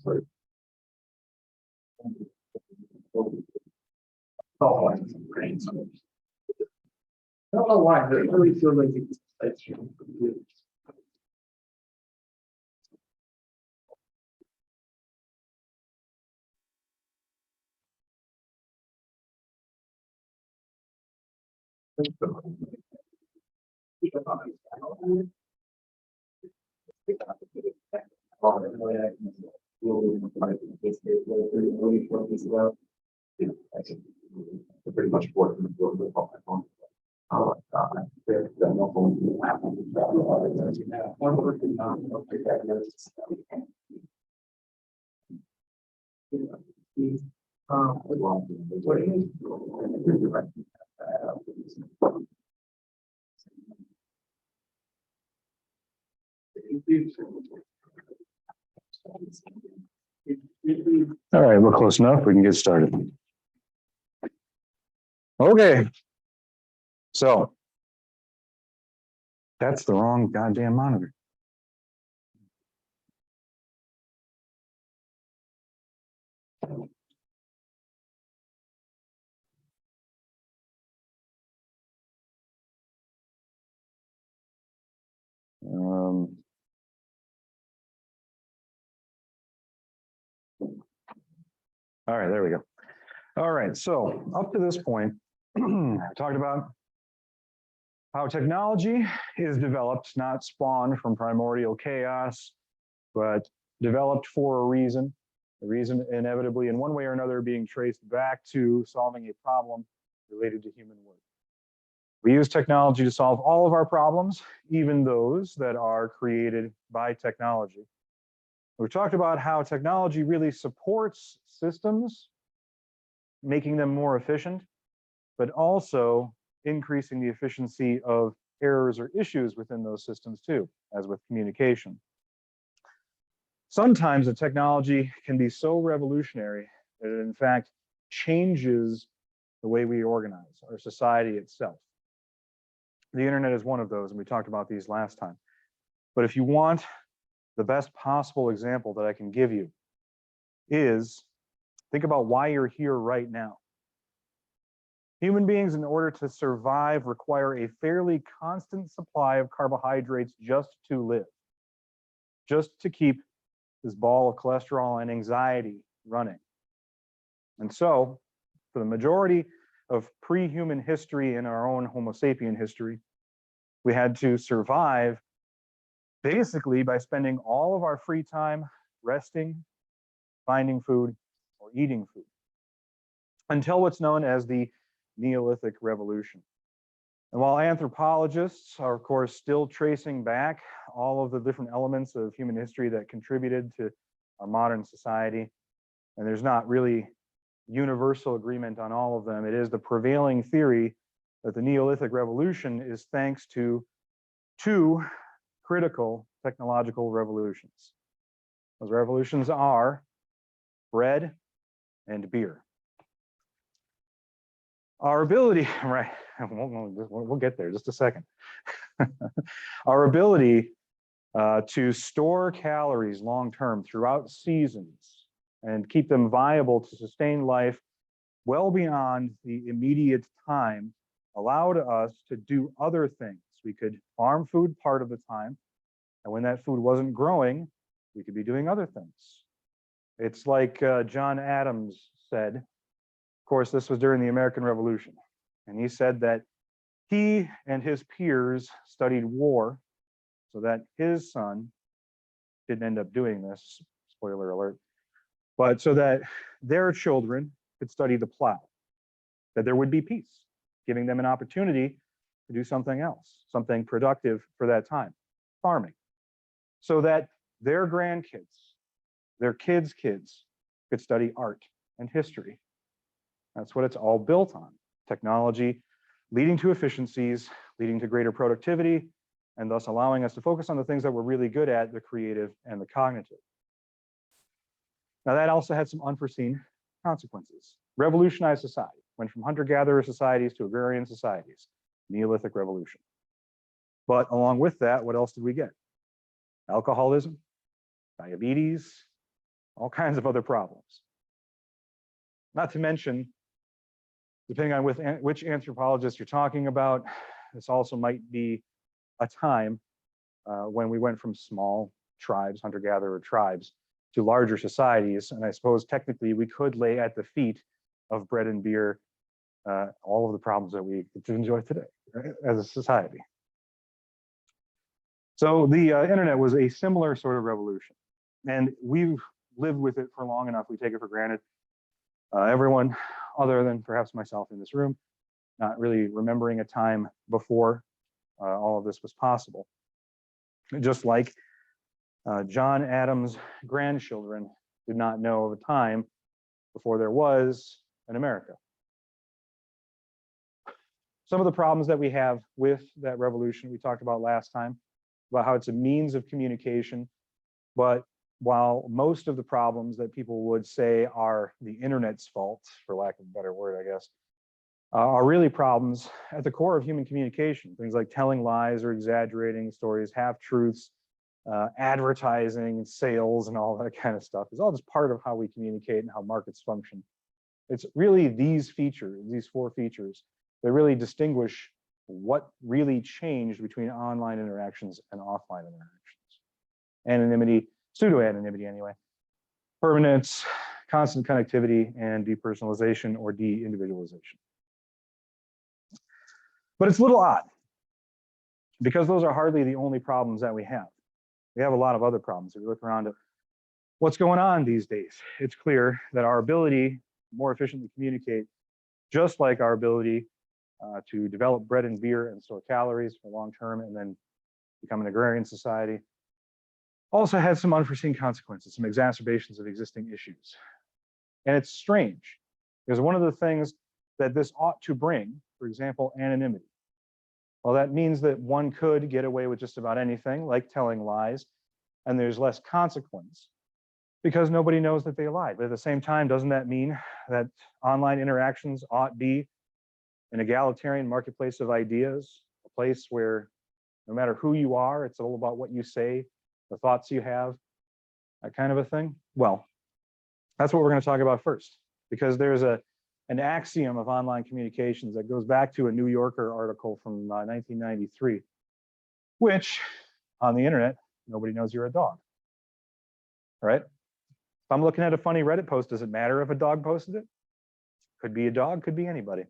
Sorry. Oh, I don't know why, but it really feels like it's pretty much working with my phone. Oh God. All right, we're close enough. We can get started. Okay. So that's the wrong goddamn monitor. All right, there we go. All right, so up to this point, I talked about how technology is developed, not spawned from primordial chaos, but developed for a reason inevitably in one way or another being traced back to solving a problem related to human work. We use technology to solve all of our problems, even those that are created by technology. We've talked about how technology really supports systems, making them more efficient, but also increasing the efficiency of errors or issues within those systems too, as with communication. Sometimes the technology can be so revolutionary that it in fact changes the way we organize our society itself. The internet is one of those, and we talked about these last time. But if you want the best possible example that I can give you is think about why you're here right now. Human beings, in order to survive, require a fairly constant supply of carbohydrates just to live, just to keep this ball of cholesterol and anxiety running. And so, for the majority of pre-human history in our own Homo sapien history, we had to survive basically by spending all of our free time resting, finding food, or eating food, until what's known as the Neolithic Revolution. And while anthropologists are, of course, still tracing back all of the different elements of human history that contributed to our modern society, and there's not really universal agreement on all of them, it is the prevailing theory that the Neolithic Revolution is thanks to two critical technological revolutions. Those revolutions are bread and beer. Our ability, right, we'll get there just a second. Our ability to store calories long-term throughout seasons and keep them viable to sustain life well beyond the immediate time allowed us to do other things. We could farm food part of the time, and when that food wasn't growing, we could be doing other things. It's like John Adams said, of course, this was during the American Revolution, and he said that he and his peers studied war so that his son didn't end up doing this, spoiler alert, but so that their children could study the plow, that there would be peace, giving them an opportunity to do something else, something productive for that time, farming, so that their grandkids, their kids' kids could study art and history. That's what it's all built on. Technology leading to efficiencies, leading to greater productivity, and thus allowing us to focus on the things that we're really good at, the creative and the cognitive. Now that also had some unforeseen consequences. Revolutionized society, went from hunter-gatherer societies to agrarian societies, Neolithic Revolution. But along with that, what else did we get? Alcoholism, diabetes, all kinds of other problems. Not to mention, depending on which anthropologist you're talking about, this also might be a time when we went from small tribes, hunter-gatherer tribes, to larger societies. And I suppose technically we could lay at the feet of bread and beer all of the problems that we get to enjoy today, right, as a society. So the internet was a similar sort of revolution. And we've lived with it for long enough, we take it for granted. Everyone other than perhaps myself in this room, not really remembering a time before all of this was possible. Just like John Adams' grandchildren did not know of a time before there was an America. Some of the problems that we have with that revolution we talked about last time, about how it's a means of communication, but while most of the problems that people would say are the internet's fault, for lack of a better word, I guess, are really problems at the core of human communication. Things like telling lies or exaggerating stories, half-truths, advertising, sales, and all that kind of stuff is all just part of how we communicate and how markets function. It's really these features, these four features, that really distinguish what really changed between online interactions and offline interactions. Anonymity, pseudo-anonymity anyway, permanence, constant connectivity, and depersonalization or de-individualization. But it's a little odd, because those are hardly the only problems that we have. We have a lot of other problems. If we look around at what's going on these days, it's clear that our ability to more efficiently communicate, just like our ability to develop bread and beer and store calories for long term and then become an agrarian society, also has some unforeseen consequences, some exacerbations of existing issues. And it's strange, because one of the things that this ought to bring, for example, anonymity. Well, that means that one could get away with just about anything, like telling lies, and there's less consequence because nobody knows that they lied. But at the same time, doesn't that mean that online interactions ought be an egalitarian marketplace of ideas, a place where no matter who you are, it's all about what you say, the thoughts you have, that kind of a thing? Well, that's what we're going to talk about first, because there's an axiom of online communications that goes back to a New Yorker article from 1993, which on the internet, nobody knows you're a dog, right? If I'm looking at a funny Reddit post, does it matter if a dog posted it? Could be a dog, could be anybody.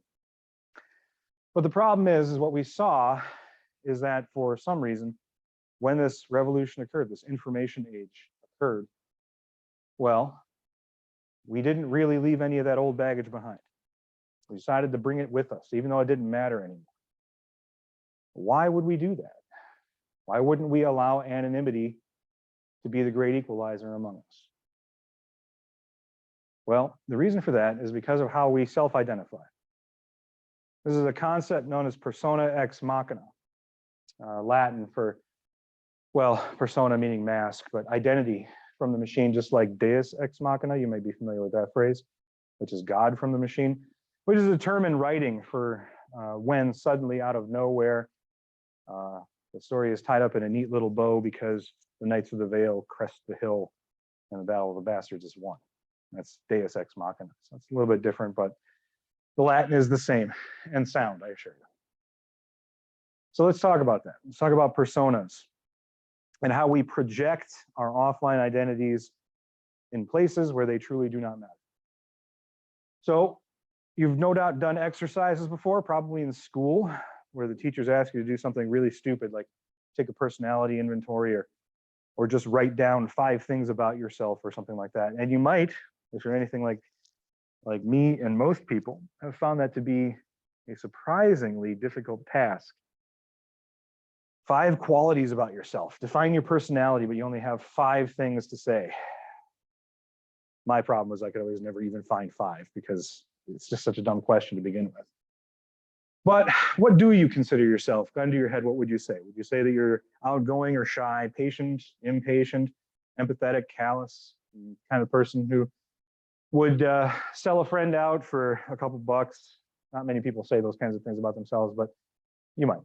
But the problem is what we saw is that for some reason, when this revolution occurred, this information age occurred, well, we didn't really leave any of that old baggage behind. We decided to bring it with us, even though it didn't matter anymore. Why would we do that? Why wouldn't we allow anonymity to be the great equalizer among us? Well, the reason for that is because of how we self-identify. This is a concept known as persona ex machina, Latin for, well, persona meaning mask, but identity from the machine, just like deus ex machina, you may be familiar with that phrase, which is God from the machine, which is a term in writing for when suddenly out of nowhere, the story is tied up in a neat little bow because the Knights of the Vale crest the hill and the Battle of the Bastards is won. That's deus ex machina. So it's a little bit different, but the Latin is the same and sound, I assure you. So let's talk about that. Let's talk about personas and how we project our offline identities in places where they truly do not matter. So you've no doubt done exercises before, probably in school, where the teachers ask you to do something really stupid, like take a personality inventory or just write down 5 things about yourself or something like that. And you might, if you're anything like me and most people, have found that to be a surprisingly difficult task. 5 qualities about yourself. Define your personality, but you only have 5 things to say. My problem was I could always never even find 5 because it's just such a dumb question to begin with. But what do you consider yourself? Gun to your head, what would you say? Would you say that you're outgoing or shy, patient, impatient, empathetic, callous, kind of person who would sell a friend out for a couple bucks? Not many people say those kinds of things about themselves, but you might.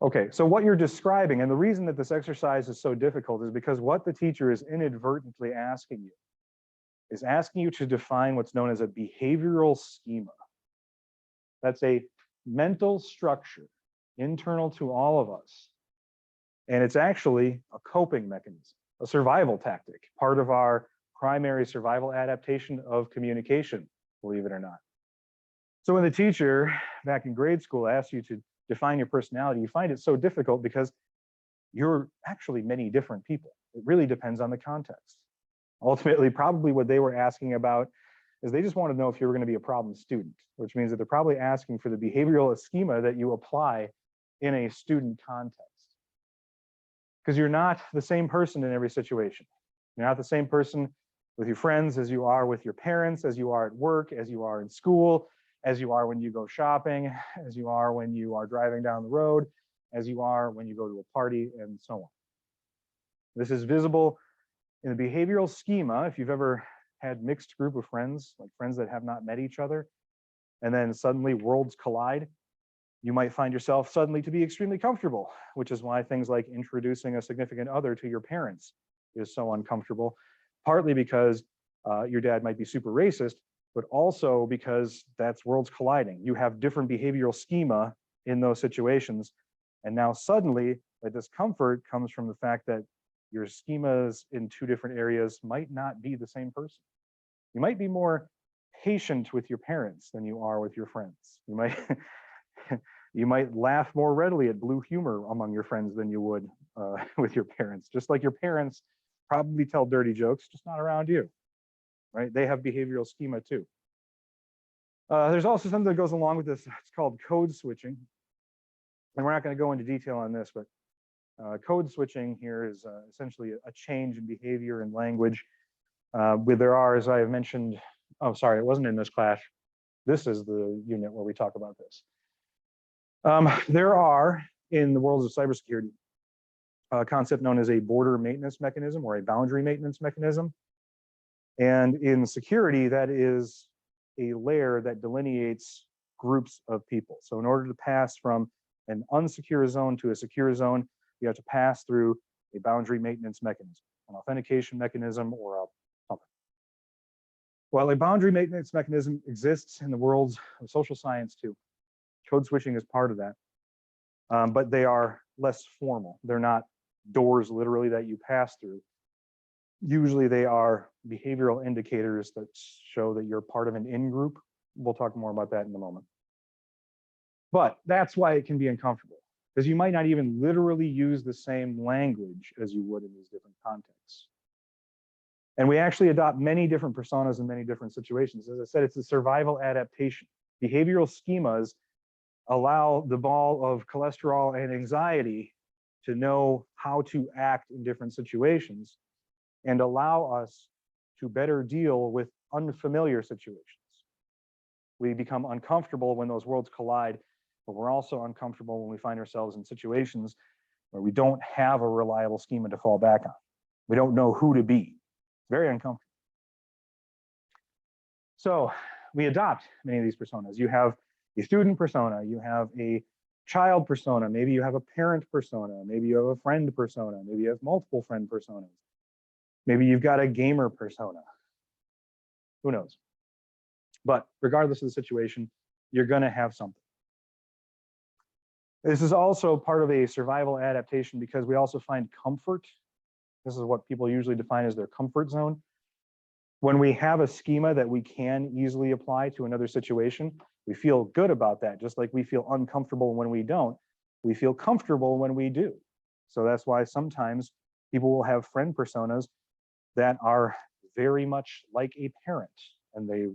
Okay, so what you're describing, and the reason that this exercise is so difficult is because what the teacher is inadvertently asking you is asking you to define what's known as a behavioral schema. That's a mental structure internal to all of us. And it's actually a coping mechanism, a survival tactic, part of our primary survival adaptation of communication, believe it or not. So when the teacher back in grade school asks you to define your personality, you find it so difficult because you're actually many different people. It really depends on the context. Ultimately, probably what they were asking about is they just want to know if you're going to be a problem student, which means that they're probably asking for the behavioral schema that you apply in a student context. Because you're not the same person in every situation. You're not the same person with your friends as you are with your parents, as you are at work, as you are in school, as you are when you go shopping, as you are when you are driving down the road, as you are when you go to a party, and so on. This is visible in the behavioral schema. If you've ever had mixed group of friends, like friends that have not met each other, and then suddenly worlds collide, you might find yourself suddenly to be extremely comfortable, which is why things like introducing a significant other to your parents is so uncomfortable, partly because your dad might be super racist, but also because that's worlds colliding. You have different behavioral schema in those situations. And now suddenly the discomfort comes from the fact that your schemas in two different areas might not be the same person. You might be more patient with your parents than you are with your friends. You might you might laugh more readily at blue humor among your friends than you would with your parents. Just like your parents probably tell dirty jokes, just not around you, right? They have behavioral schema too. There's also something that goes along with this. It's called code switching. And we're not going to go into detail on this, but code switching here is essentially a change in behavior and language. There are, as I have mentioned, oh, sorry, it wasn't in this class. This is the unit where we talk about this. There are, in the worlds of cybersecurity, a concept known as a border maintenance mechanism or a boundary maintenance mechanism. And in security, that is a layer that delineates groups of people. So in order to pass from an unsecure zone to a secure zone, you have to pass through a boundary maintenance mechanism, an authentication mechanism, or a something. Well, a boundary maintenance mechanism exists in the worlds of social science too. Code switching is part of that, but they are less formal. They're not doors literally that you pass through. Usually they are behavioral indicators that show that you're part of an in-group. We'll talk more about that in a moment. But that's why it can be uncomfortable, because you might not even literally use the same language as you would in these different contexts. And we actually adopt many different personas in many different situations. As I said, it's a survival adaptation. Behavioral schemas allow the ball of cholesterol and anxiety to know how to act in different situations and allow us to better deal with unfamiliar situations. We become uncomfortable when those worlds collide, but we're also uncomfortable when we find ourselves in situations where we don't have a reliable schema to fall back on. We don't know who to be. It's very uncomfortable. So we adopt many of these personas. You have a student persona, you have a child persona, maybe you have a parent persona, maybe you have a friend persona, maybe you have multiple friend personas. Maybe you've got a gamer persona. Who knows? But regardless of the situation, you're going to have something. This is also part of a survival adaptation because we also find comfort. This is what people usually define as their comfort zone. When we have a schema that we can easily apply to another situation, we feel good about that, just like we feel uncomfortable when we don't. We feel comfortable when we do. So that's why sometimes people will have friend personas that are very much like a parent, and they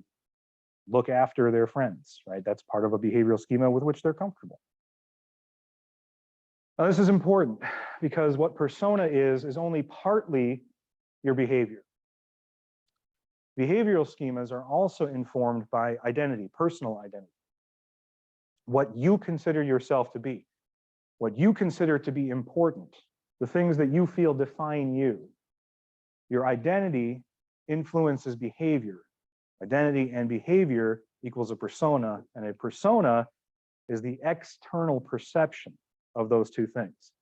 look after their friends, right? That's part of a behavioral schema with which they're comfortable. Now, this is important because what persona is only partly your behavior. Behavioral schemas are also informed by identity, personal identity. What you consider yourself to be, what you consider to be important, the things that you feel define you. Your identity influences behavior. Identity and behavior equals a persona, and a persona is the external perception of those two things.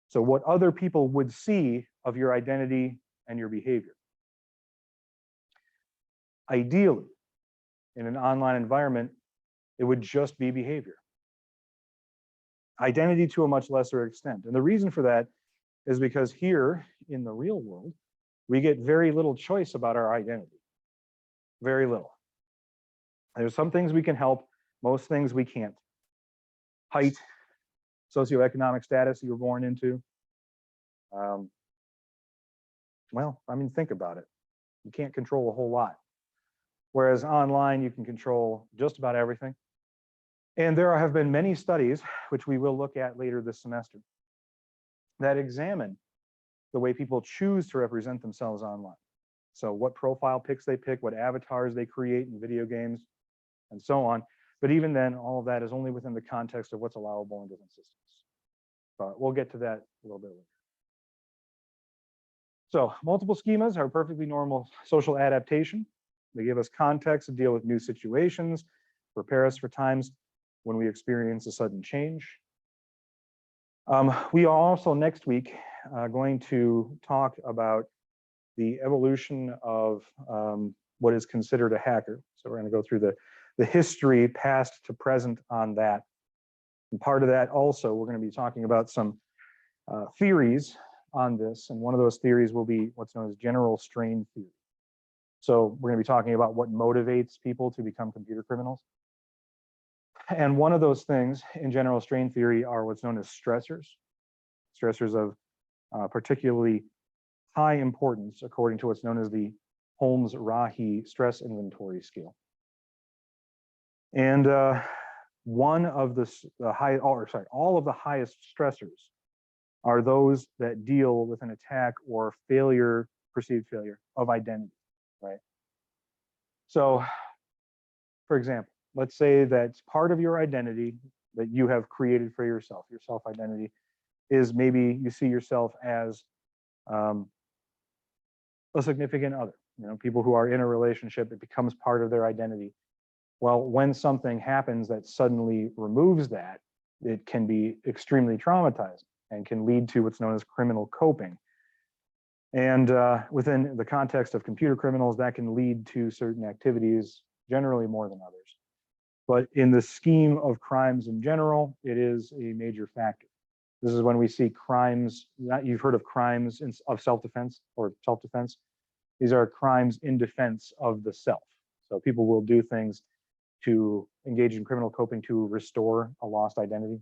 So what other people would see of your identity and your behavior. Ideally, in an online environment, it would just be behavior. Identity to a much lesser extent. And the reason for that is because here in the real world, we get very little choice about our identity. Very little. There's some things we can help, most things we can't. Height, socioeconomic status you were born into. Well, I mean, think about it. You can't control a whole lot. Whereas online, you can control just about everything. And there have been many studies, which we will look at later this semester, that examine the way people choose to represent themselves online. So what profile pics they pick, what avatars they create in video games, and so on. But even then, all of that is only within the context of what's allowable in different systems. But we'll get to that a little bit later. So multiple schemas are perfectly normal social adaptation. They give us context to deal with new situations, prepare us for times when we experience a sudden change. We are also next week going to talk about the evolution of what is considered a hacker. So we're going to go through the history past to present on that. And part of that also, we're going to be talking about some theories on this. And one of those theories will be what's known as general strain theory. So we're going to be talking about what motivates people to become computer criminals. And one of those things in general strain theory are what's known as stressors. Stressors of particularly high importance according to what's known as the Holmes-Rahe stress inventory scale. And one of all of the highest stressors are those that deal with an attack or failure, perceived failure of identity, right? So, for example, let's say that part of your identity that you have created for yourself, your self-identity, is maybe you see yourself as a significant other. You know, people who are in a relationship, it becomes part of their identity. Well, when something happens that suddenly removes that, it can be extremely traumatizing and can lead to what's known as criminal coping. And within the context of computer criminals, that can lead to certain activities, generally more than others. But in the scheme of crimes in general, it is a major factor. This is when we see crimes, you've heard of crimes of self-defense or self-defense. These are crimes in defense of the self. So people will do things to engage in criminal coping to restore a lost identity.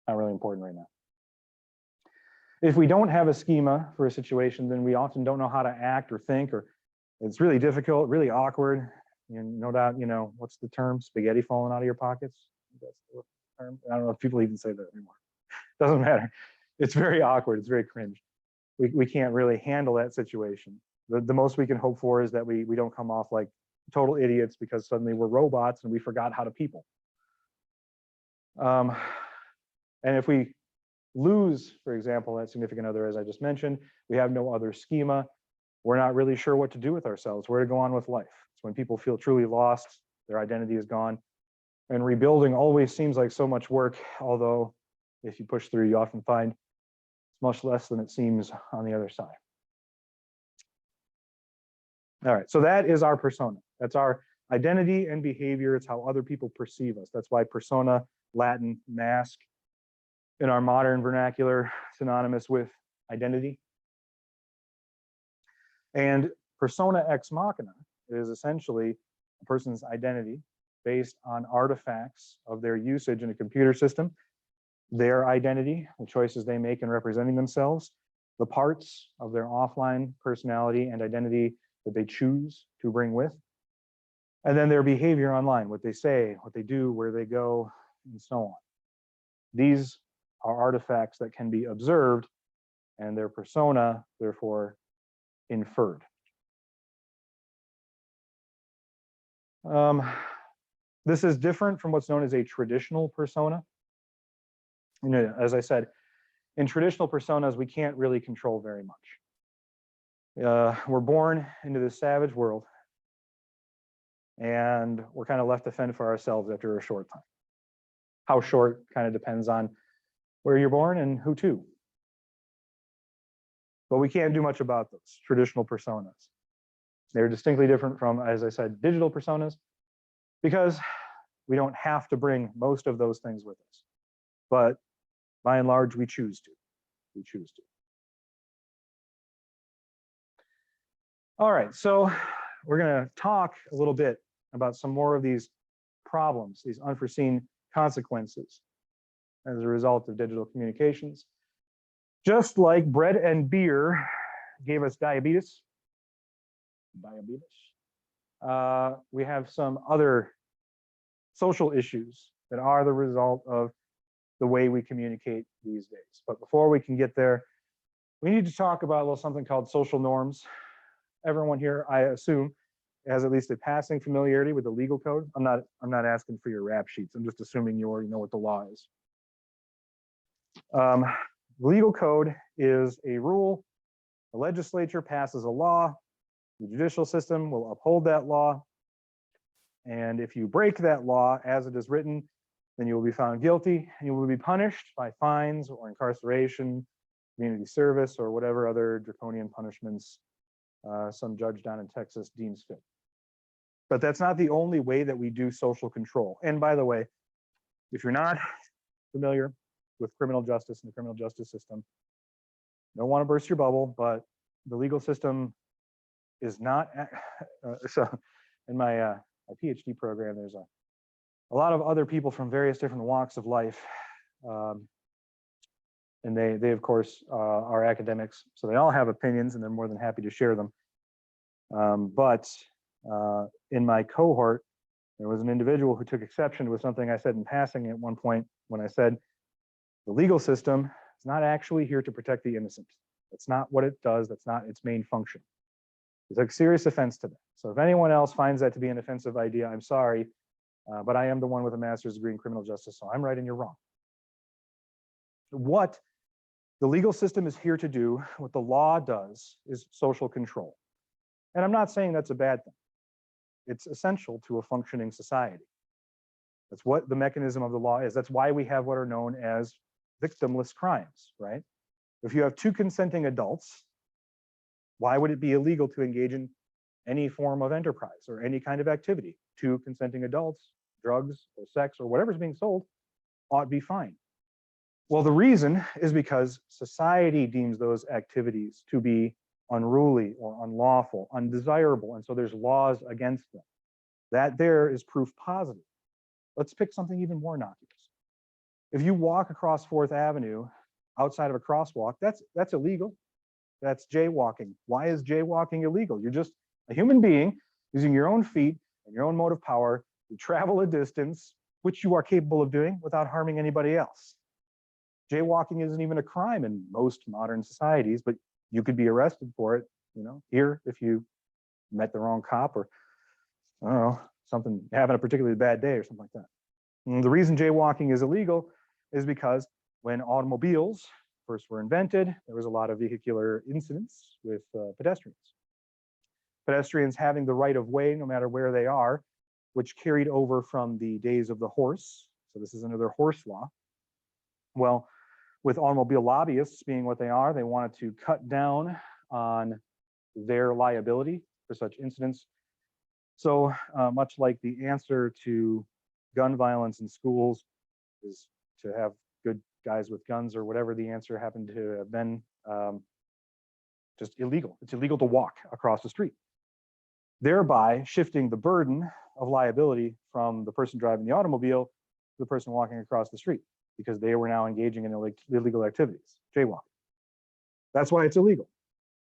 Not really important right now. If we don't have a schema for a situation, then we often don't know how to act or think, or it's really difficult, really awkward. And no doubt, you know, what's the term? Spaghetti falling out of your pockets? That's the term. I don't know if people even say that anymore. Doesn't matter. It's very awkward. It's very cringe. We can't really handle that situation. The most we can hope for is that we don't come off like total idiots because suddenly we're robots and we forgot how to people. And if we lose, for example, that significant other, as I just mentioned, we have no other schema. We're not really sure what to do with ourselves, where to go on with life. It's when people feel truly lost, their identity is gone. And rebuilding always seems like so much work, although if you push through, you often find it's much less than it seems on the other side. All right, so that is our persona. That's our identity and behavior. It's how other people perceive us. That's why persona, Latin, mask, in our modern vernacular, synonymous with identity. And persona ex machina is essentially a person's identity based on artifacts of their usage in a computer system, their identity, the choices they make in representing themselves, the parts of their offline personality and identity that they choose to bring with, and then their behavior online, what they say, what they do, where they go, and so on. These are artifacts that can be observed, and their persona, therefore, inferred. This is different from what's known as a traditional persona. You know, as I said, in traditional personas, we can't really control very much. We're born into this savage world, and we're kind of left to fend for ourselves after a short time. How short kind of depends on where you're born and who to. But we can't do much about those traditional personas. They're distinctly different from, as I said, digital personas, because we don't have to bring most of those things with us. But by and large, we choose to. We choose to. All right, so we're going to talk a little bit about some more of these problems, these unforeseen consequences as a result of digital communications. Just like bread and beer gave us diabetes, we have some other social issues that are the result of the way we communicate these days. But before we can get there, we need to talk about a little something called social norms. Everyone here, I assume, has at least a passing familiarity with the legal code. I'm not asking for your rap sheets. I'm just assuming you already know what the law is. The legal code is a rule. The legislature passes a law. The judicial system will uphold that law. And if you break that law as it is written, then you will be found guilty and you will be punished by fines or incarceration, community service, or whatever other draconian punishments some judge down in Texas deems fit. But that's not the only way that we do social control. And by the way, if you're not familiar with criminal justice and the criminal justice system, don't want to burst your bubble, but the legal system is not, so in my PhD program, there's a lot of other people from various different walks of life. And they of course, are academics. So they all have opinions and they're more than happy to share them. But in my cohort, there was an individual who took exception with something I said in passing at one point when I said, the legal system is not actually here to protect the innocent. That's not what it does. That's not its main function. He took serious offense to that. So if anyone else finds that to be an offensive idea, I'm sorry, but I am the one with a master's degree in criminal justice, so I'm right and you're wrong. What the legal system is here to do, what the law does, is social control. And I'm not saying that's a bad thing. It's essential to a functioning society. That's what the mechanism of the law is. That's why we have what are known as victimless crimes, right? If you have two consenting adults, why would it be illegal to engage in any form of enterprise or any kind of activity? Two consenting adults, drugs or sex or whatever's being sold ought to be fine. Well, the reason is because society deems those activities to be unruly or unlawful, undesirable, and so there's laws against them. That there is proof positive. Let's pick something even more innocuous. If you walk across 4th Avenue outside of a crosswalk, that's illegal. That's jaywalking. Why is jaywalking illegal? You're just a human being using your own feet and your own motive power to travel a distance, which you are capable of doing without harming anybody else. Jaywalking isn't even a crime in most modern societies, but you could be arrested for it, you know, here if you met the wrong cop or, I don't know, something, having a particularly bad day or something like that. And the reason jaywalking is illegal is because when automobiles first were invented, there was a lot of vehicular incidents with pedestrians. Pedestrians having the right of way no matter where they are, which carried over from the days of the horse. So this is another horse law. Well, with automobile lobbyists being what they are, they wanted to cut down on their liability for such incidents. So much like the answer to gun violence in schools is to have good guys with guns or whatever the answer happened to have been, just illegal. It's illegal to walk across the street, thereby shifting the burden of liability from the person driving the automobile to the person walking across the street, because they were now engaging in illegal activities, jaywalking. That's why it's illegal.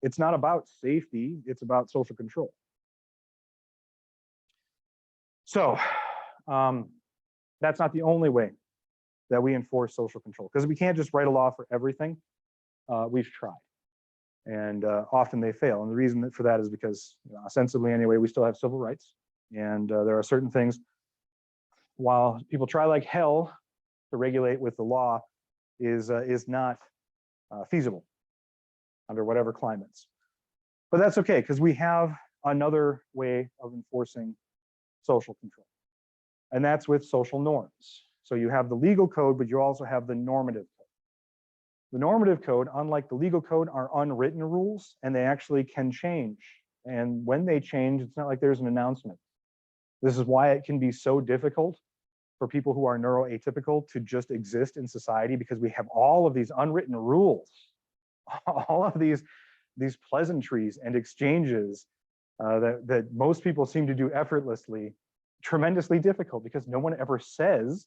It's not about safety, it's about social control. So that's not the only way that we enforce social control, because we can't just write a law for everything. We've tried, and often they fail. And the reason for that is because, you know, ostensibly anyway, we still have civil rights, and there are certain things, while people try like hell to regulate with the law, is not feasible under whatever climates. But that's okay, because we have another way of enforcing social control, and that's with social norms. So you have the legal code, but you also have the normative code. The normative code, unlike the legal code, are unwritten rules, and they actually can change. And when they change, it's not like there's an announcement. This is why it can be so difficult for people who are neuroatypical to just exist in society, because we have all of these unwritten rules, all of these pleasantries and exchanges that most people seem to do effortlessly, tremendously difficult because no one ever says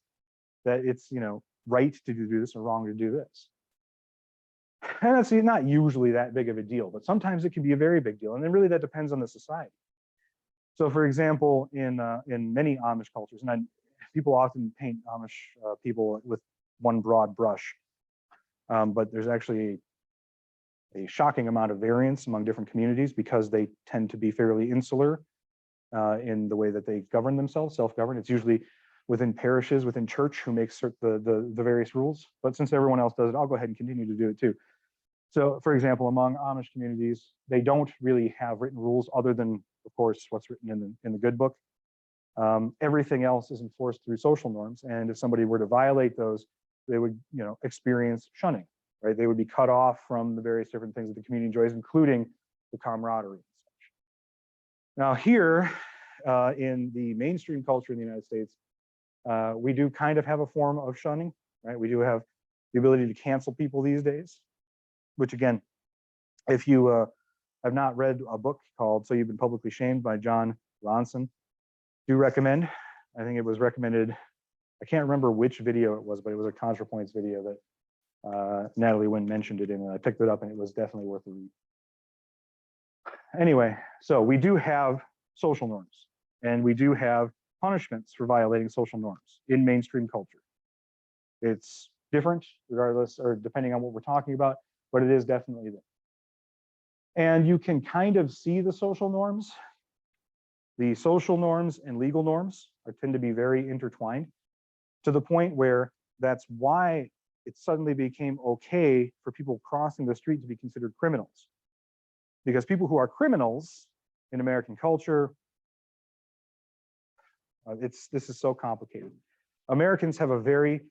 that it's, you know, right to do this or wrong to do this. And it's not usually that big of a deal, but sometimes it can be a very big deal. And then really that depends on the society. So for example, in many Amish cultures, and people often paint Amish people with one broad brush, but there's actually a shocking amount of variance among different communities because they tend to be fairly insular in the way that they govern themselves, self-govern. It's usually within parishes, within church, who makes the various rules. But since everyone else does it, I'll go ahead and continue to do it too. So for example, among Amish communities, they don't really have written rules other than, of course, what's written in the good book. Everything else is enforced through social norms. And if somebody were to violate those, they would, you know, experience shunning, right? They would be cut off from the various different things that the community enjoys, including the camaraderie and such. Now here, in the mainstream culture in the United States, we do kind of have a form of shunning, right? We do have the ability to cancel people these days, which again, if you have not read a book called So You've Been Publicly Shamed by John Ronson, do recommend. I think it was recommended, I can't remember which video it was, but it was a ContraPoints video that Natalie Wynn mentioned it in, and I picked it up and it was definitely worth a read. Anyway, so we do have social norms, and we do have punishments for violating social norms in mainstream culture. It's different regardless, or depending on what we're talking about, but it is definitely there. And you can kind of see the social norms. The social norms and legal norms tend to be very intertwined, to the point where that's why it suddenly became okay for people crossing the street to be considered criminals. Because people who are criminals in American culture, this is so complicated. Americans have a very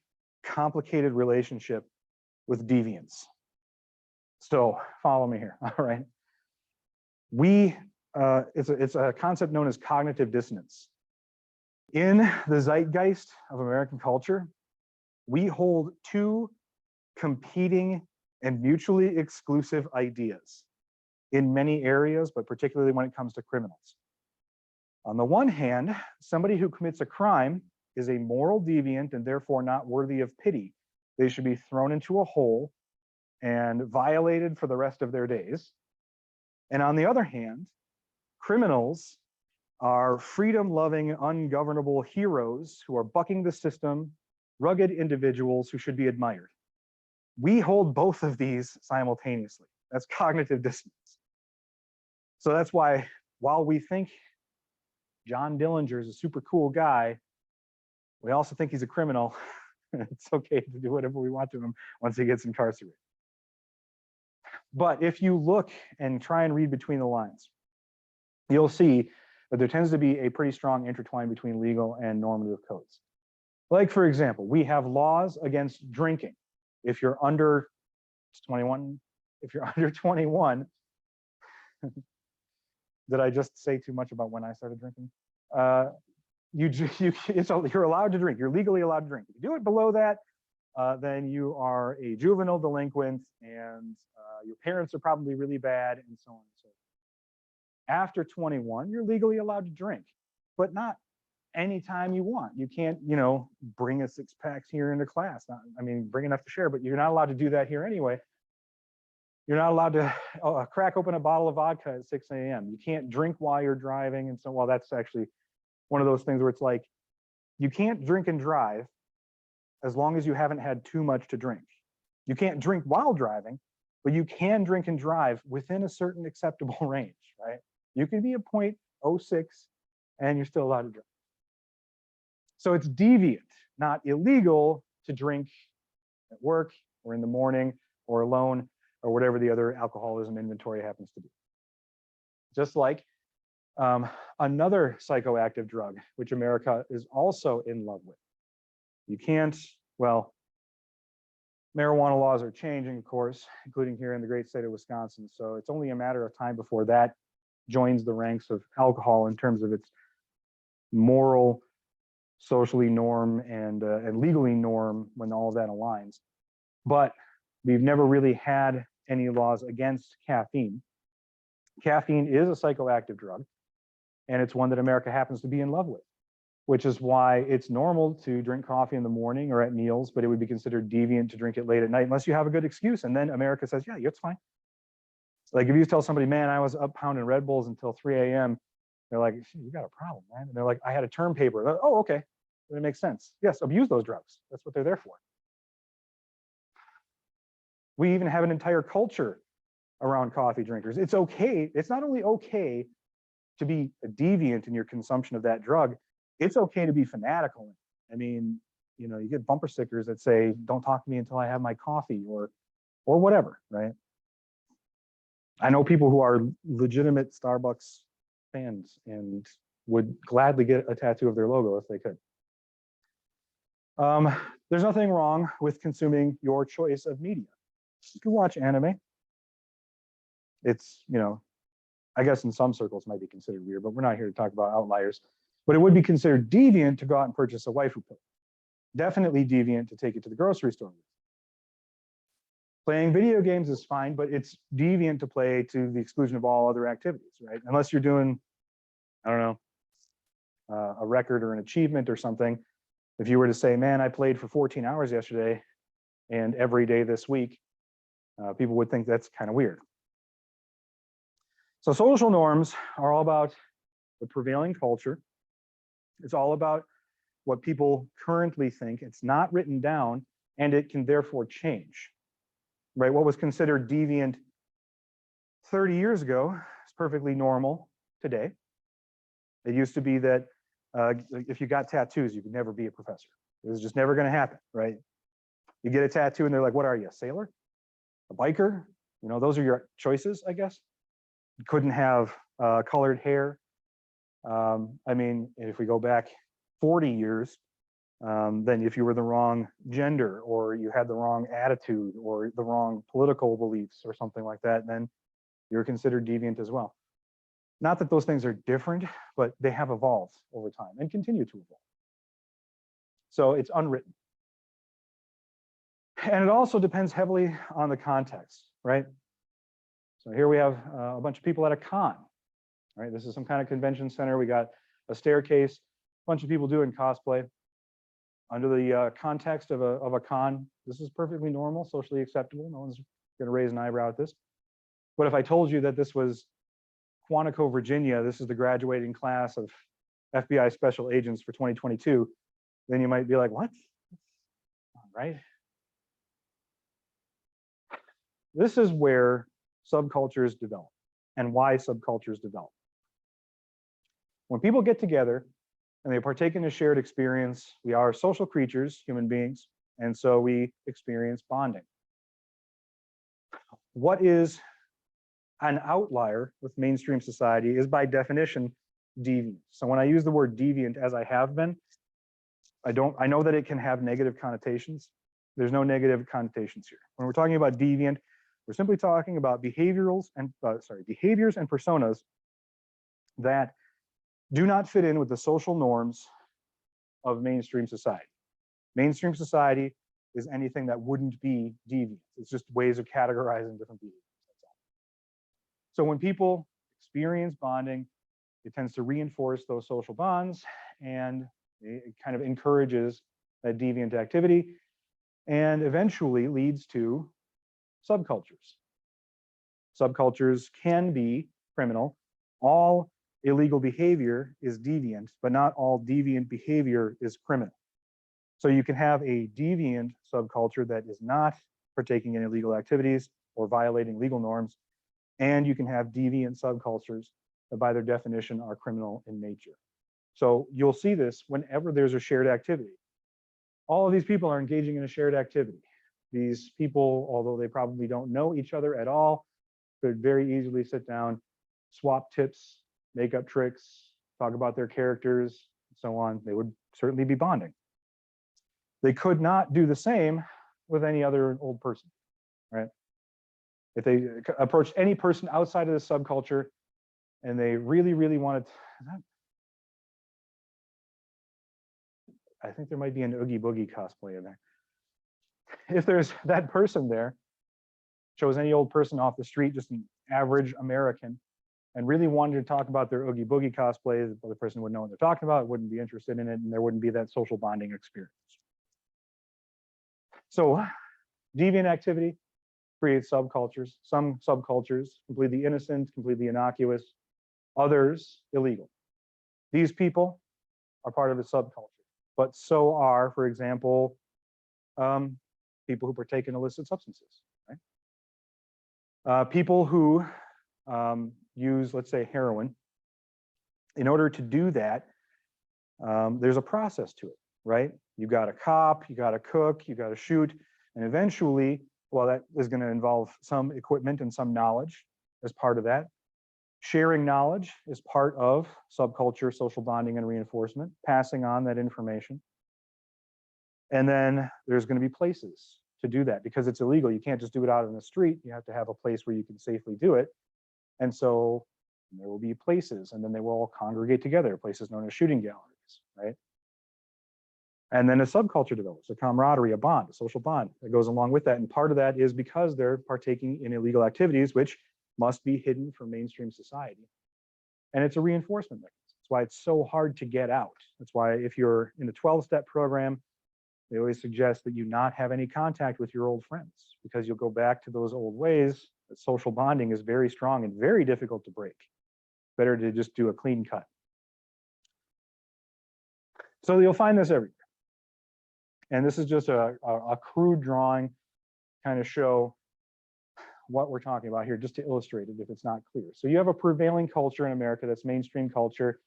complicated relationship with deviance. So follow me here, all right? It's a concept known as cognitive dissonance. In the zeitgeist of American culture, we hold two competing and mutually exclusive ideas in many areas, but particularly when it comes to criminals. On the one hand, somebody who commits a crime is a moral deviant and therefore not worthy of pity. They should be thrown into a hole and violated for the rest of their days. And on the other hand, criminals are freedom-loving, ungovernable heroes who are bucking the system, rugged individuals who should be admired. We hold both of these simultaneously. That's cognitive dissonance. So that's why, while we think John Dillinger is a super cool guy, we also think he's a criminal. It's okay to do whatever we want to him once he gets incarcerated. But if you look and try and read between the lines, you'll see that there tends to be a pretty strong intertwine between legal and normative codes. Like, for example, we have laws against drinking. If you're under 21, did I just say too much about when I started drinking? You're allowed to drink. You're legally allowed to drink. If you do it below that, then you are a juvenile delinquent, and your parents are probably really bad, and so on and so forth. After 21, you're legally allowed to drink, but not anytime you want. You can't, you know, bring a six-pack here into class. I mean, bring enough to share, but you're not allowed to do that here anyway. You're not allowed to crack open a bottle of vodka at 6 a.m. You can't drink while you're driving, and so, well, that's actually one of those things where it's like, you can't drink and drive as long as you haven't had too much to drink. You can't drink while driving, but you can drink and drive within a certain acceptable range, right? You can be a 0.06 and you're still allowed to drink. So it's deviant, not illegal, to drink at work or in the morning or alone or whatever the other alcoholism inventory happens to be. Just like another psychoactive drug, which America is also in love with. You can't, well, Marijuana laws are changing, of course, including here in the great state of Wisconsin. So it's only a matter of time before that joins the ranks of alcohol in terms of its moral, socially norm, and legally norm when all of that aligns. But we've never really had any laws against caffeine. Caffeine is a psychoactive drug, and it's one that America happens to be in love with, which is why it's normal to drink coffee in the morning or at meals, but it would be considered deviant to drink it late at night unless you have a good excuse. And then America says, yeah, it's fine. Like if you tell somebody, man, I was up pounding Red Bulls until 3 a.m., they're like, you got a problem, man. And they're like, I had a term paper. Like, oh, okay. That makes sense. Yes, abuse those drugs. That's what they're there for. We even have an entire culture around coffee drinkers. It's okay. It's not only okay to be a deviant in your consumption of that drug, it's okay to be fanatical. I mean, you know, you get bumper stickers that say, don't talk to me until I have my coffee or whatever, right? I know people who are legitimate Starbucks fans and would gladly get a tattoo of their logo if they could. There's nothing wrong with consuming your choice of media. You can watch anime. It's, you know, I guess in some circles might be considered weird, but we're not here to talk about outliers. But it would be considered deviant to go out and purchase a waifu pill. Definitely deviant to take it to the grocery store. Playing video games is fine, but it's deviant to play to the exclusion of all other activities, right? Unless you're doing, I don't know, a record or an achievement or something. If you were to say, man, I played for 14 hours yesterday and every day this week, people would think that's kind of weird. So social norms are all about the prevailing culture. It's all about what people currently think. It's not written down, and it can therefore change, right? What was considered deviant 30 years ago is perfectly normal today. It used to be that if you got tattoos, you could never be a professor. It was just never going to happen, right? You get a tattoo and they're like, what are you, a sailor? A biker? You know, those are your choices, I guess. You couldn't have colored hair. I mean, if we go back 40 years, then if you were the wrong gender or you had the wrong attitude or the wrong political beliefs or something like that, then you're considered deviant as well. Not that those things are different, but they have evolved over time and continue to evolve. So it's unwritten. And it also depends heavily on the context, right? So here we have a bunch of people at a con, right? This is some kind of convention center. We got a staircase, a bunch of people doing cosplay. Under the context of a con, this is perfectly normal, socially acceptable. No one's going to raise an eyebrow at this. But if I told you that this was Quantico, Virginia, this is the graduating class of FBI special agents for 2022, then you might be like, what? Right? This is where subcultures develop and why subcultures develop. When people get together and they partake in a shared experience, we are social creatures, human beings, and so we experience bonding. What is an outlier with mainstream society is by definition deviant. So when I use the word deviant as I have been, I know that it can have negative connotations. There's no negative connotations here. When we're talking about deviant, we're simply talking about behaviors and personas that do not fit in with the social norms of mainstream society. Mainstream society is anything that wouldn't be deviant. It's just ways of categorizing different behaviors. So when people experience bonding, it tends to reinforce those social bonds, and it kind of encourages that deviant activity and eventually leads to subcultures. Subcultures can be criminal. All illegal behavior is deviant, but not all deviant behavior is criminal. So you can have a deviant subculture that is not partaking in illegal activities or violating legal norms, and you can have deviant subcultures that by their definition are criminal in nature. So you'll see this whenever there's a shared activity. All of these people are engaging in a shared activity. These people, although they probably don't know each other at all, could very easily sit down, swap tips, make up tricks, talk about their characters, and so on. They would certainly be bonding. They could not do the same with any other old person, right? If they approached any person outside of the subculture and they really, really wanted, I think there might be an Oogie Boogie cosplay in there. If there's that person there, chose any old person off the street, just an average American, and really wanted to talk about their Oogie Boogie cosplay, the other person would know what they're talking about, wouldn't be interested in it, and there wouldn't be that social bonding experience. So deviant activity creates subcultures. Some subcultures completely innocent, completely innocuous, others illegal. These people are part of a subculture, but so are, for example, people who partake in illicit substances, right? People who use, let's say, heroin. In order to do that, there's a process to it, right? You got to cop, you got to cook, you got to shoot, and eventually, well, that is going to involve some equipment and some knowledge as part of that. Sharing knowledge is part of subculture, social bonding, and reinforcement, passing on that information. And then there's going to be places to do that because it's illegal. You can't just do it out in the street. You have to have a place where you can safely do it. And so there will be places, and then they will all congregate together, places known as shooting galleries, right? And then a subculture develops, a camaraderie, a bond, a social bond that goes along with that. And part of that is because they're partaking in illegal activities, which must be hidden from mainstream society. And it's a reinforcement mechanism. That's why it's so hard to get out. That's why if you're in a 12-step program, they always suggest that you not have any contact with your old friends because you'll go back to those old ways. That social bonding is very strong and very difficult to break. Better to just do a clean cut. So you'll find this everywhere. And this is just a crude drawing, kind of show what we're talking about here, just to illustrate it if it's not clear. So you have a prevailing culture in America that's mainstream culture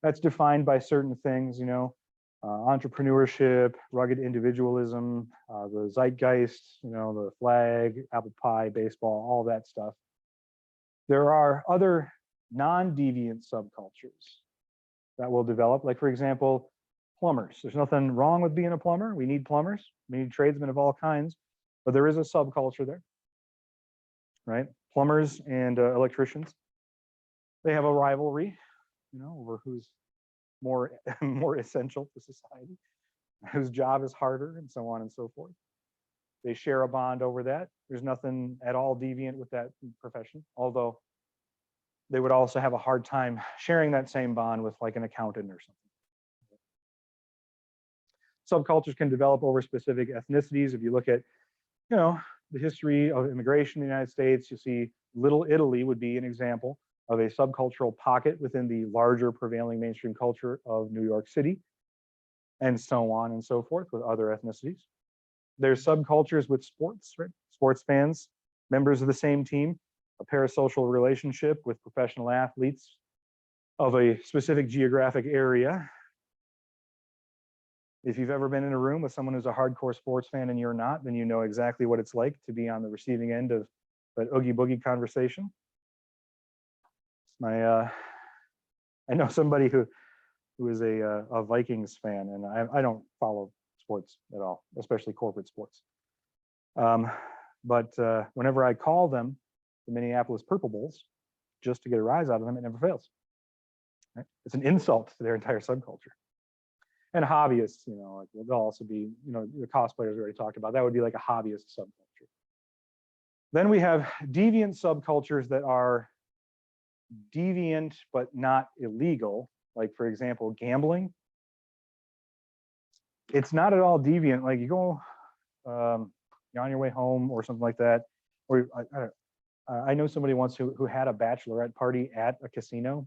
that's defined by certain things, you know, entrepreneurship, rugged individualism, the zeitgeist, you know, the flag, apple pie, baseball, all that stuff. There are other non-deviant subcultures that will develop, like for example, plumbers. There's nothing wrong with being a plumber. We need plumbers. We need tradesmen of all kinds, but there is a subculture there, right? Plumbers and electricians. They have a rivalry, you know, over who's more essential to society, whose job is harder, and so on and so forth. They share a bond over that. There's nothing at all deviant with that profession, although they would also have a hard time sharing that same bond with like an accountant or something. Subcultures can develop over specific ethnicities. If you look at, you know, the history of immigration in the United States, you see Little Italy would be an example of a subcultural pocket within the larger prevailing mainstream culture of New York City, and so on and so forth with other ethnicities. There's subcultures with sports, right? Sports fans, members of the same team, a parasocial relationship with professional athletes of a specific geographic area. If you've ever been in a room with someone who's a hardcore sports fan and you're not, then you know exactly what it's like to be on the receiving end of that Oogie Boogie conversation. I know somebody who is a Vikings fan, and I don't follow sports at all, especially corporate sports. But whenever I call them the Minneapolis Purple Bulls, just to get a rise out of them, it never fails. Right? It's an insult to their entire subculture. And hobbyists, you know, like they'll also be, you know, the cosplayers we already talked about. That would be like a hobbyist subculture. Then we have deviant subcultures that are deviant but not illegal. Like for example, gambling. It's not at all deviant. Like you go, you're on your way home or something like that. Or I know somebody once who had a bachelorette party at a casino.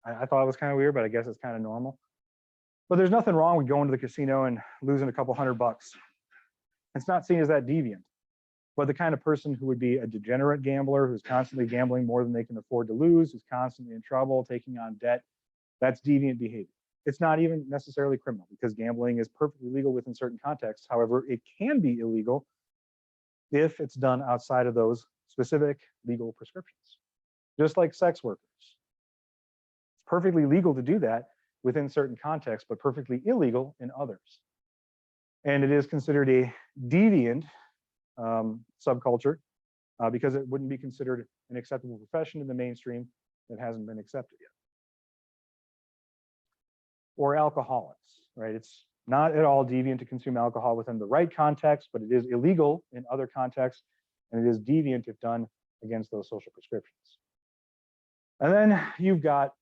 I thought it was kind of weird, but I guess it's kind of normal. But there's nothing wrong with going to the casino and losing a couple $100. It's not seen as that deviant. But the kind of person who would be a degenerate gambler, who's constantly gambling more than they can afford to lose, who's constantly in trouble, taking on debt, that's deviant behavior. It's not even necessarily criminal because gambling is perfectly legal within certain contexts. However, it can be illegal if it's done outside of those specific legal prescriptions. Just like sex workers. It's perfectly legal to do that within certain contexts, but perfectly illegal in others. And it is considered a deviant subculture because it wouldn't be considered an acceptable profession in the mainstream that hasn't been accepted yet. Or alcoholics, right? It's not at all deviant to consume alcohol within the right context, but it is illegal in other contexts, and it is deviant if done against those social prescriptions. And then you've got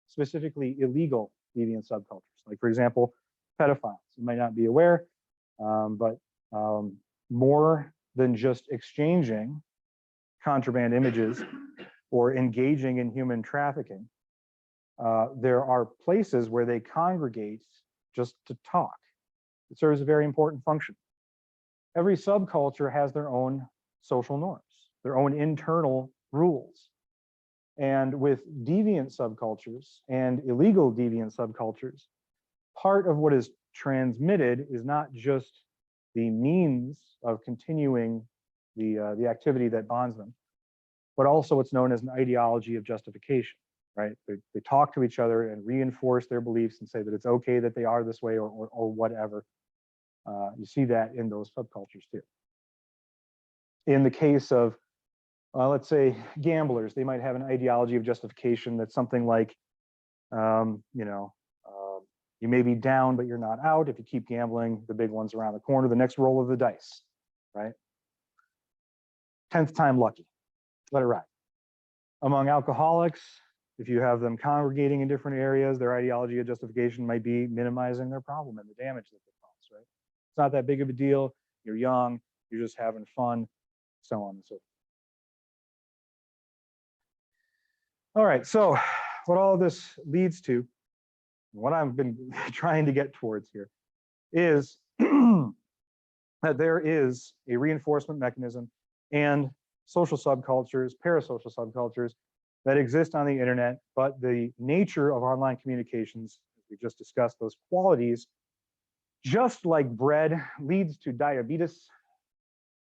specifically illegal deviant subcultures, like, for example, pedophiles. You might not be aware, but more than just exchanging contraband images or engaging in human trafficking, there are places where they congregate just to talk. It serves a very important function. Every subculture has their own social norms, their own internal rules. And with deviant subcultures and illegal deviant subcultures, part of what is transmitted is not just the means of continuing the activity that bonds them, but also what's known as an ideology of justification, right? They talk to each other and reinforce their beliefs and say that it's okay that they are this way or whatever. You see that in those subcultures too. In the case of, let's say, gamblers, they might have an ideology of justification that's something like, you may be down, but you're not out. If you keep gambling, the big one's around the corner, the next roll of the dice, right? 10th time lucky, let it ride. Among alcoholics, if you have them congregating in different areas, their ideology of justification might be minimizing their problem and the damage that they cause, right? It's not that big of a deal. You're young, you're just having fun, so on and so forth. All right, so what all of this leads to, what I've been trying to get towards here, is that there is a reinforcement mechanism and social subcultures, parasocial subcultures that exist on the internet, but the nature of online communications, as we just discussed, those qualities, just like bread, leads to diabetes,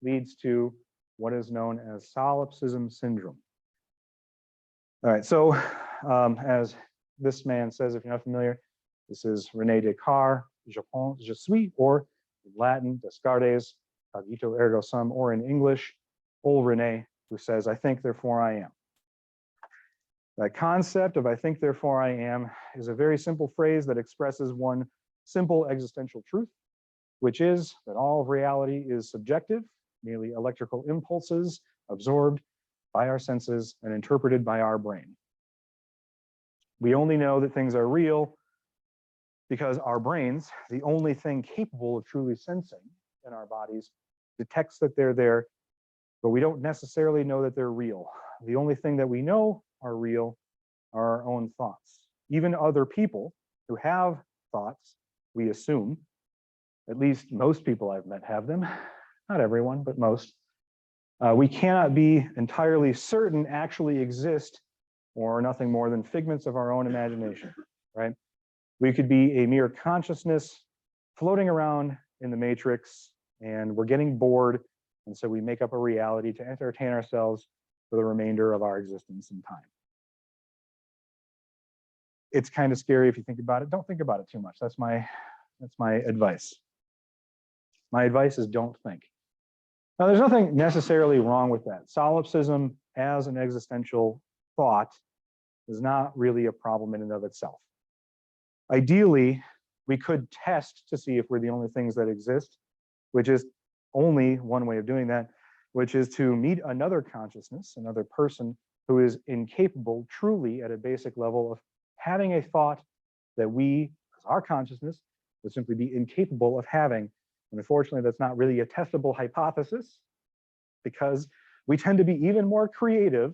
leads to what is known as Solipsism Syndrome. All right, so as this man says, if you're not familiar, this is René Descartes, je pense, je suis, or in Latin, Descartes, cogito ergo sum, or in English, old René, who says, I think, therefore I am. The concept of I think, therefore I am is a very simple phrase that expresses one simple existential truth, which is that all of reality is subjective, merely electrical impulses absorbed by our senses and interpreted by our brain. We only know that things are real because our brains, the only thing capable of truly sensing in our bodies, detects that they're there, but we don't necessarily know that they're real. The only thing that we know are real are our own thoughts. Even other people who have thoughts, we assume, at least most people I've met have them, not everyone, but most, we cannot be entirely certain actually exist or are nothing more than figments of our own imagination, right? We could be a mere consciousness floating around in the matrix, and we're getting bored, and so we make up a reality to entertain ourselves for the remainder of our existence in time. It's kind of scary if you think about it. Don't think about it too much. That's my advice. My advice is don't think. Now, there's nothing necessarily wrong with that. Solipsism as an existential thought is not really a problem in and of itself. Ideally, we could test to see if we're the only things that exist, which is only one way of doing that, which is to meet another consciousness, another person who is incapable truly at a basic level of having a thought that we, as our consciousness, would simply be incapable of having. And unfortunately, that's not really a testable hypothesis because we tend to be even more creative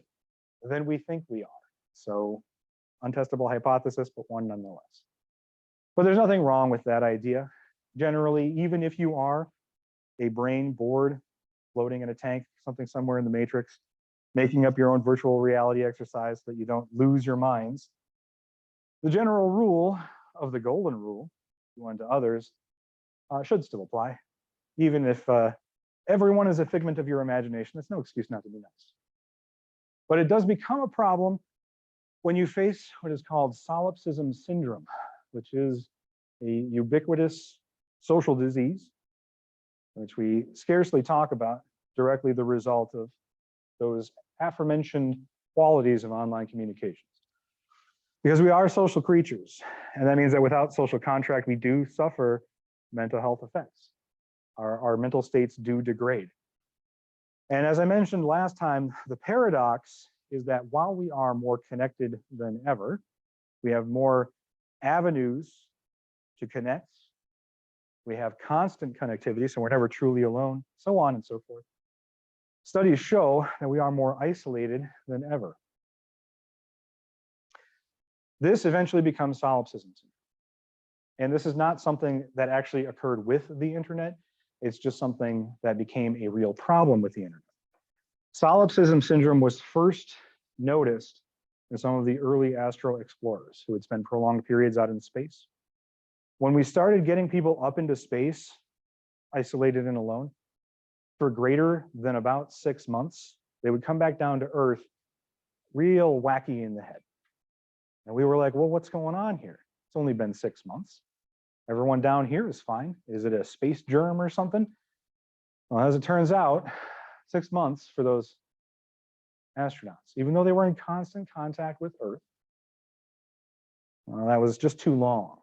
than we think we are. So untestable hypothesis, but one nonetheless. But there's nothing wrong with that idea. Generally, even if you are a brain bored, floating in a tank, something somewhere in the matrix, making up your own virtual reality exercise so that you don't lose your minds, the general rule of the golden rule, do unto others, should still apply. Even if everyone is a figment of your imagination, that's no excuse not to be nice. But it does become a problem when you face what is called Solipsism Syndrome, which is a ubiquitous social disease which we scarcely talk about, directly the result of those aforementioned qualities of online communications. Because we are social creatures, and that means that without social contract, we do suffer mental health effects. Our mental states do degrade. And as I mentioned last time, the paradox is that while we are more connected than ever, we have more avenues to connect. We have constant connectivity, so we're never truly alone, so on and so forth. Studies show that we are more isolated than ever. This eventually becomes solipsism. And this is not something that actually occurred with the internet. It's just something that became a real problem with the internet. Solipsism syndrome was first noticed in some of the early astro explorers who would spend prolonged periods out in space. When we started getting people up into space, isolated and alone, for greater than about 6 months, they would come back down to Earth real wacky in the head. And we were like, well, what's going on here? It's only been 6 months. Everyone down here is fine. Is it a space germ or something? Well, as it turns out, 6 months for those astronauts, even though they were in constant contact with Earth, well, that was just too long.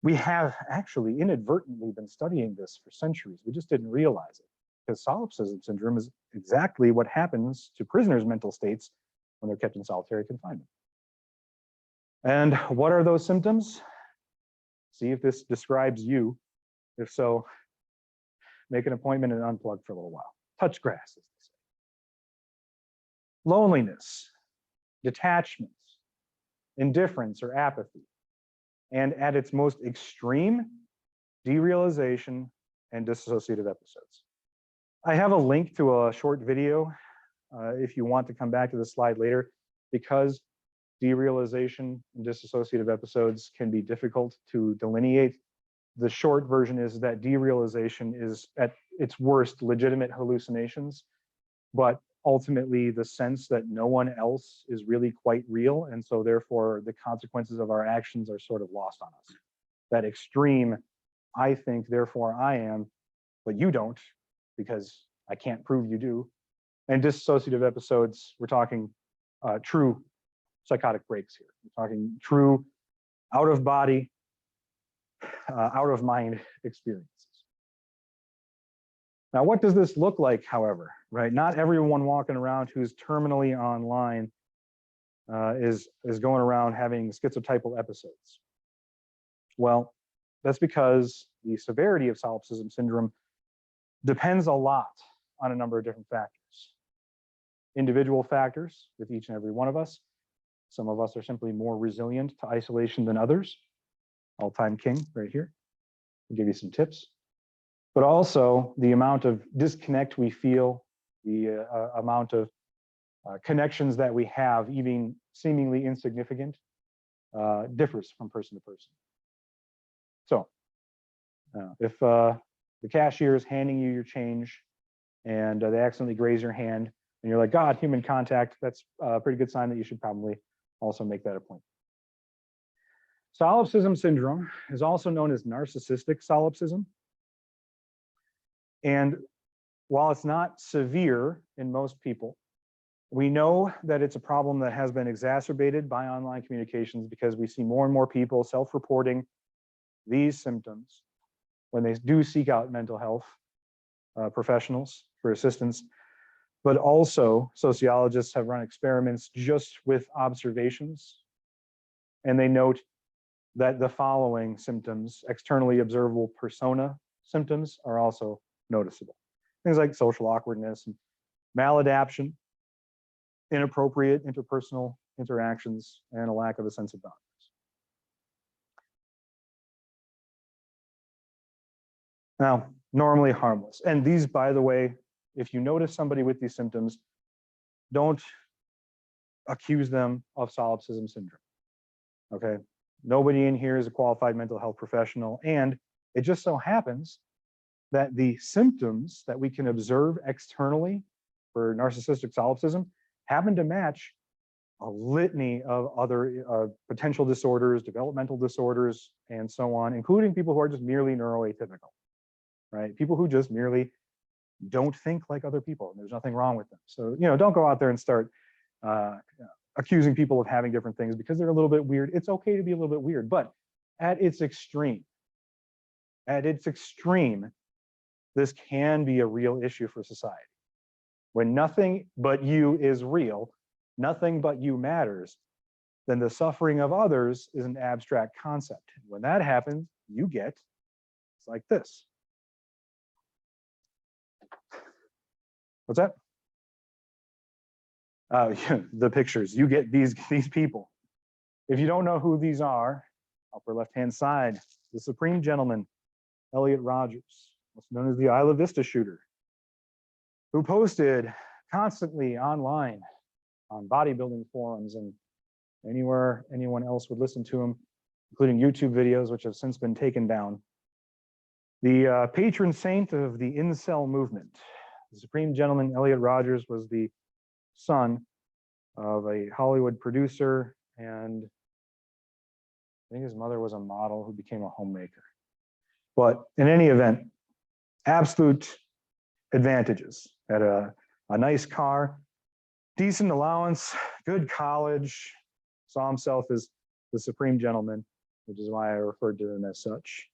We have actually inadvertently been studying this for centuries. We just didn't realize it, because solipsism syndrome is exactly what happens to prisoners' mental states when they're kept in solitary confinement. And what are those symptoms? See if this describes you. If so, make an appointment and unplug for a little while. Touch grass, as they say. Loneliness, detachment, indifference or apathy, and at its most extreme, derealization and dissociative episodes. I have a link to a short video if you want to come back to the slide later, because derealization and dissociative episodes can be difficult to delineate. The short version is that derealization is at its worst legitimate hallucinations, but ultimately the sense that no one else is really quite real, and so therefore the consequences of our actions are sort of lost on us. That extreme, I think, therefore I am, but you don't, because I can't prove you do. And dissociative episodes, we're talking true psychotic breaks here. We're talking true out of body, out of mind experiences. Now, what does this look like, however, right? Not everyone walking around who's terminally online is going around having schizotypal episodes. Well, that's because the severity of solipsism syndrome depends a lot on a number of different factors. Individual factors with each and every one of us. Some of us are simply more resilient to isolation than others. All-time king right here. I'll give you some tips. But also the amount of disconnect we feel, the amount of connections that we have, even seemingly insignificant, differs from person to person. So if the cashier is handing you your change and they accidentally graze your hand and you're like, God, human contact, that's a pretty good sign that you should probably also make that appointment. Solipsism syndrome is also known as narcissistic solipsism. And while it's not severe in most people, we know that it's a problem that has been exacerbated by online communications, because we see more and more people self-reporting these symptoms when they do seek out mental health professionals for assistance. But also, sociologists have run experiments just with observations, and they note that the following symptoms, externally observable persona symptoms, are also noticeable. Things like social awkwardness, and maladaption, inappropriate interpersonal interactions, and a lack of a sense of boundaries. Now, normally harmless. And these, by the way, if you notice somebody with these symptoms, don't accuse them of solipsism syndrome, okay? Nobody in here is a qualified mental health professional, and it just so happens that the symptoms that we can observe externally for narcissistic solipsism happen to match a litany of other potential disorders, developmental disorders, and so on, including people who are just merely neuroatypical. right? People who just merely don't think like other people, and there's nothing wrong with them. So, don't go out there and start accusing people of having different things because they're a little bit weird. It's okay to be a little bit weird, but at its extreme, this can be a real issue for society. When nothing but you is real, nothing but you matters, then the suffering of others is an abstract concept. When that happens, you get, it's like this. What's that? The pictures. You get these people. If you don't know who these are, upper left-hand side, the Supreme Gentleman, Elliot Rogers, also known as the Isla Vista shooter, who posted constantly online on bodybuilding forums and anywhere anyone else would listen to him, including YouTube videos, which have since been taken down. The patron saint of the incel movement. The Supreme Gentleman, Elliot Rogers, was the son of a Hollywood producer, and I think his mother was a model who became a homemaker. But in any event, absolute advantages. Had a nice car, decent allowance, good college, saw himself as the Supreme Gentleman, which is why I referred to him as such.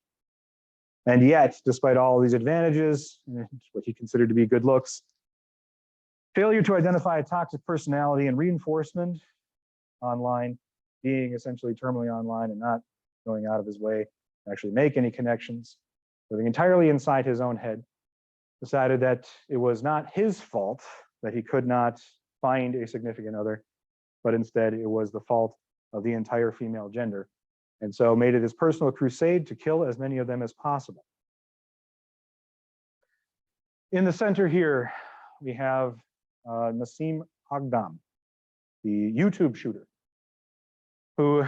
And yet, despite all these advantages, what he considered to be good looks, failure to identify a toxic personality and reinforcement online, being essentially terminally online and not going out of his way to actually make any connections, living entirely inside his own head, decided that it was not his fault that he could not find a significant other, but instead it was the fault of the entire female gender. And so made it his personal crusade to kill as many of them as possible. In the center here, we have Nassim Aghdam, the YouTube shooter, who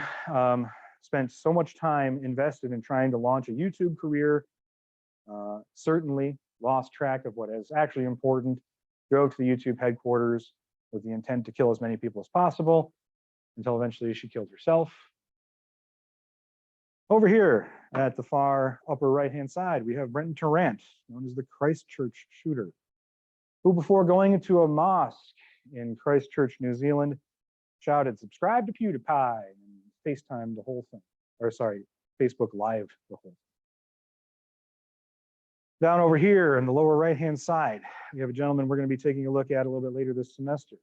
spent so much time invested in trying to launch a YouTube career, certainly lost track of what is actually important, drove to the YouTube headquarters with the intent to kill as many people as possible, until eventually she killed herself. Over here at the far upper right-hand side, we have Brenton Tarrant, known as the Christchurch shooter, who before going into a mosque in Christchurch, New Zealand, shouted, "Subscribe to PewDiePie," and FaceTime the whole thing, or sorry, Facebook Live the whole thing. Down over here in the lower right-hand side, we have a gentleman we're going to be taking a look at a little bit later this semester.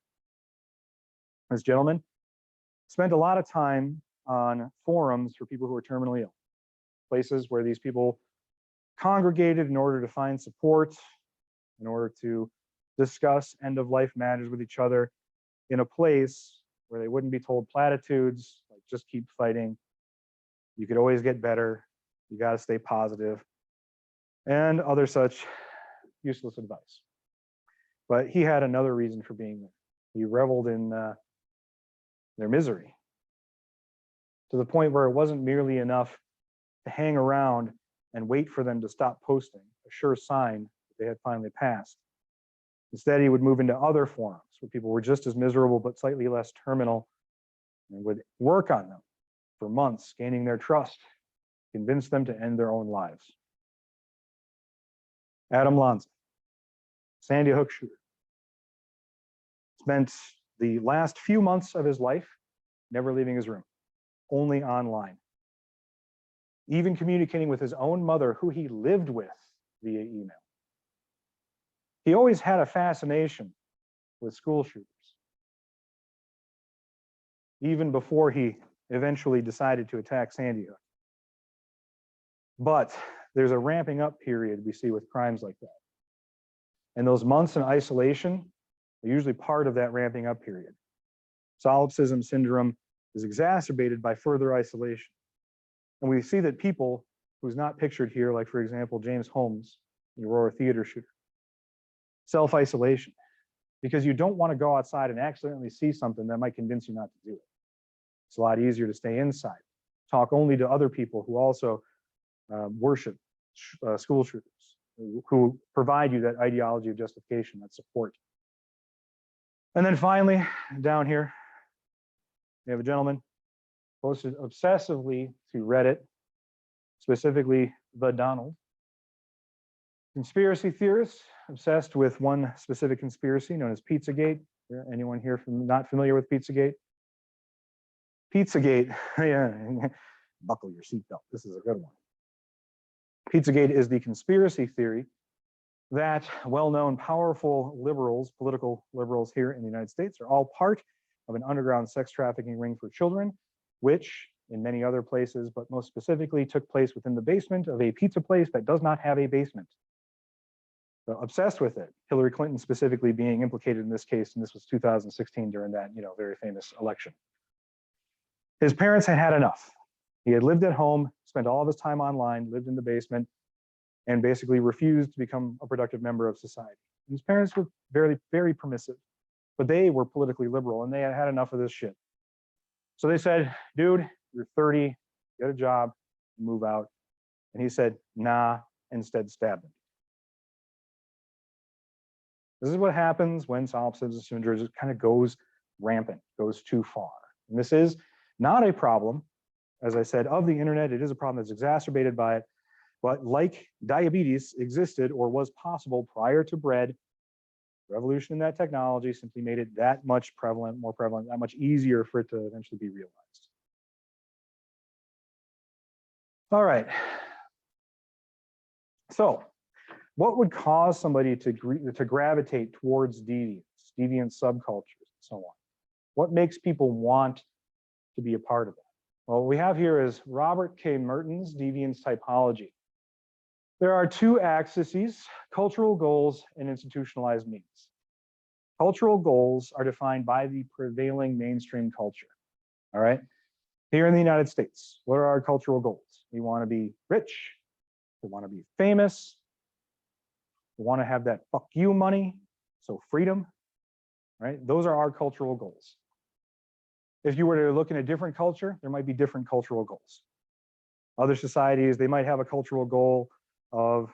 This gentleman spent a lot of time on forums for people who are terminally ill, places where these people congregated in order to find support, in order to discuss end-of-life matters with each other in a place where they wouldn't be told platitudes like just keep fighting, you could always get better, you got to stay positive, and other such useless advice. But he had another reason for being there. He reveled in their misery, to the point where it wasn't merely enough to hang around and wait for them to stop posting, a sure sign that they had finally passed. Instead, he would move into other forums where people were just as miserable but slightly less terminal, and would work on them for months, gaining their trust, convince them to end their own lives. Adam Lanza, Sandy Hook shooter, spent the last few months of his life never leaving his room, only online, even communicating with his own mother, who he lived with via email. He always had a fascination with school shooters, even before he eventually decided to attack Sandy Hook. But there's a ramping up period we see with crimes like that. And those months in isolation are usually part of that ramping up period. Solipsism syndrome is exacerbated by further isolation. And we see that people who's not pictured here, like for example, James Holmes, the Aurora theater shooter, self-isolation, because you don't want to go outside and accidentally see something that might convince you not to do it. It's a lot easier to stay inside, talk only to other people who also worship school shooters, who provide you that ideology of justification, that support. And then finally, down here, we have a gentleman posted obsessively to Reddit, specifically The Donald, Conspiracy theorists obsessed with one specific conspiracy known as Pizzagate. Anyone here not familiar with Pizzagate? Pizzagate, yeah, buckle your seatbelt. This is a good one. Pizzagate is the conspiracy theory that well-known, powerful liberals, political liberals here in the United States, are all part of an underground sex trafficking ring for children, which in many other places, but most specifically took place within the basement of a pizza place that does not have a basement. So obsessed with it. Hillary Clinton specifically being implicated in this case, and this was 2016 during that, very famous election. His parents had had enough. He had lived at home, spent all of his time online, lived in the basement, and basically refused to become a productive member of society. And his parents were very, very permissive, but they were politically liberal and they had had enough of this shit. So they said, dude, you're 30, get a job, move out. And he said, nah, instead stabbed him. This is what happens when solipsism syndrome just kind of goes rampant, goes too far. And this is not a problem, as I said, of the internet. It is a problem that's exacerbated by it. But like diabetes existed or was possible prior to bread, revolution in that technology simply made it that much prevalent, more prevalent, that much easier for it to eventually be realized. All right. So what would cause somebody to gravitate towards deviant subcultures, and so on? What makes people want to be a part of that? Well, what we have here is Robert K. Merton's deviance typology. There are two axes, cultural goals and institutionalized means. Cultural goals are defined by the prevailing mainstream culture, all right? Here in the United States, what are our cultural goals? We want to be rich, we want to be famous, we want to have that fuck you money, so freedom, right? Those are our cultural goals. If you were to look in a different culture, there might be different cultural goals. Other societies, they might have a cultural goal of,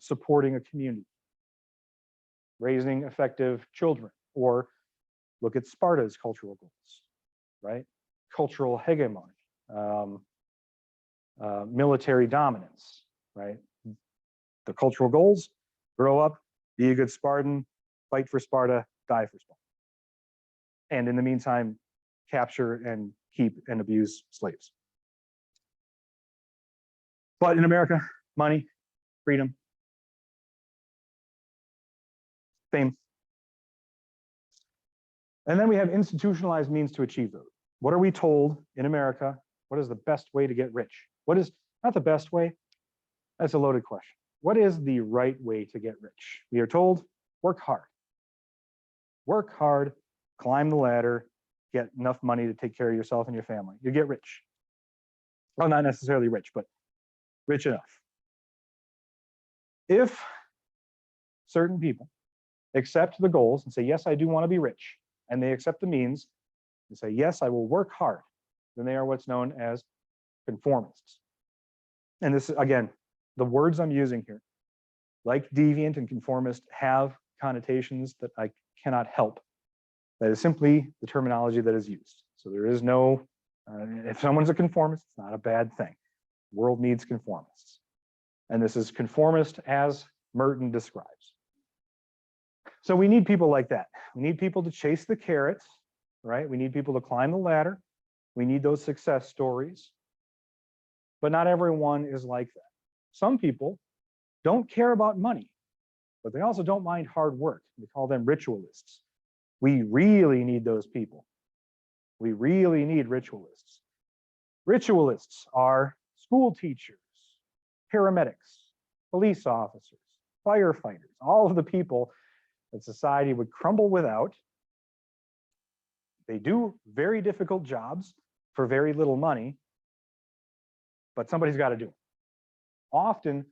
supporting a community, raising effective children, or look at Sparta's cultural goals, right? Cultural hegemony, military dominance, right? The cultural goals: grow up, be a good Spartan, fight for Sparta, die for Sparta. And in the meantime, capture and keep and abuse slaves. But in America, money, freedom, fame. And then we have institutionalized means to achieve those. What are we told in America? What is the best way to get rich? What is not the best way? That's a loaded question. What is the right way to get rich? We are told, work hard. Work hard, climb the ladder, get enough money to take care of yourself and your family. You get rich. Well, not necessarily rich, but rich enough. If certain people accept the goals and say, yes, I do want to be rich, and they accept the means and say, yes, I will work hard, then they are what's known as conformists. And this is, again, the words I'm using here, like deviant and conformist, have connotations that I cannot help. That is simply the terminology that is used. So there is no, if someone's a conformist, it's not a bad thing. The world needs conformists. And this is conformist as Merton describes. So we need people like that. We need people to chase the carrots, right? We need people to climb the ladder. We need those success stories. But not everyone is like that. Some people don't care about money, but they also don't mind hard work. We call them ritualists. We really need those people. We really need ritualists. Ritualists are school teachers, paramedics, police officers, firefighters, all of the people that society would crumble without. They do very difficult jobs for very little money, but somebody's got to do it. Often,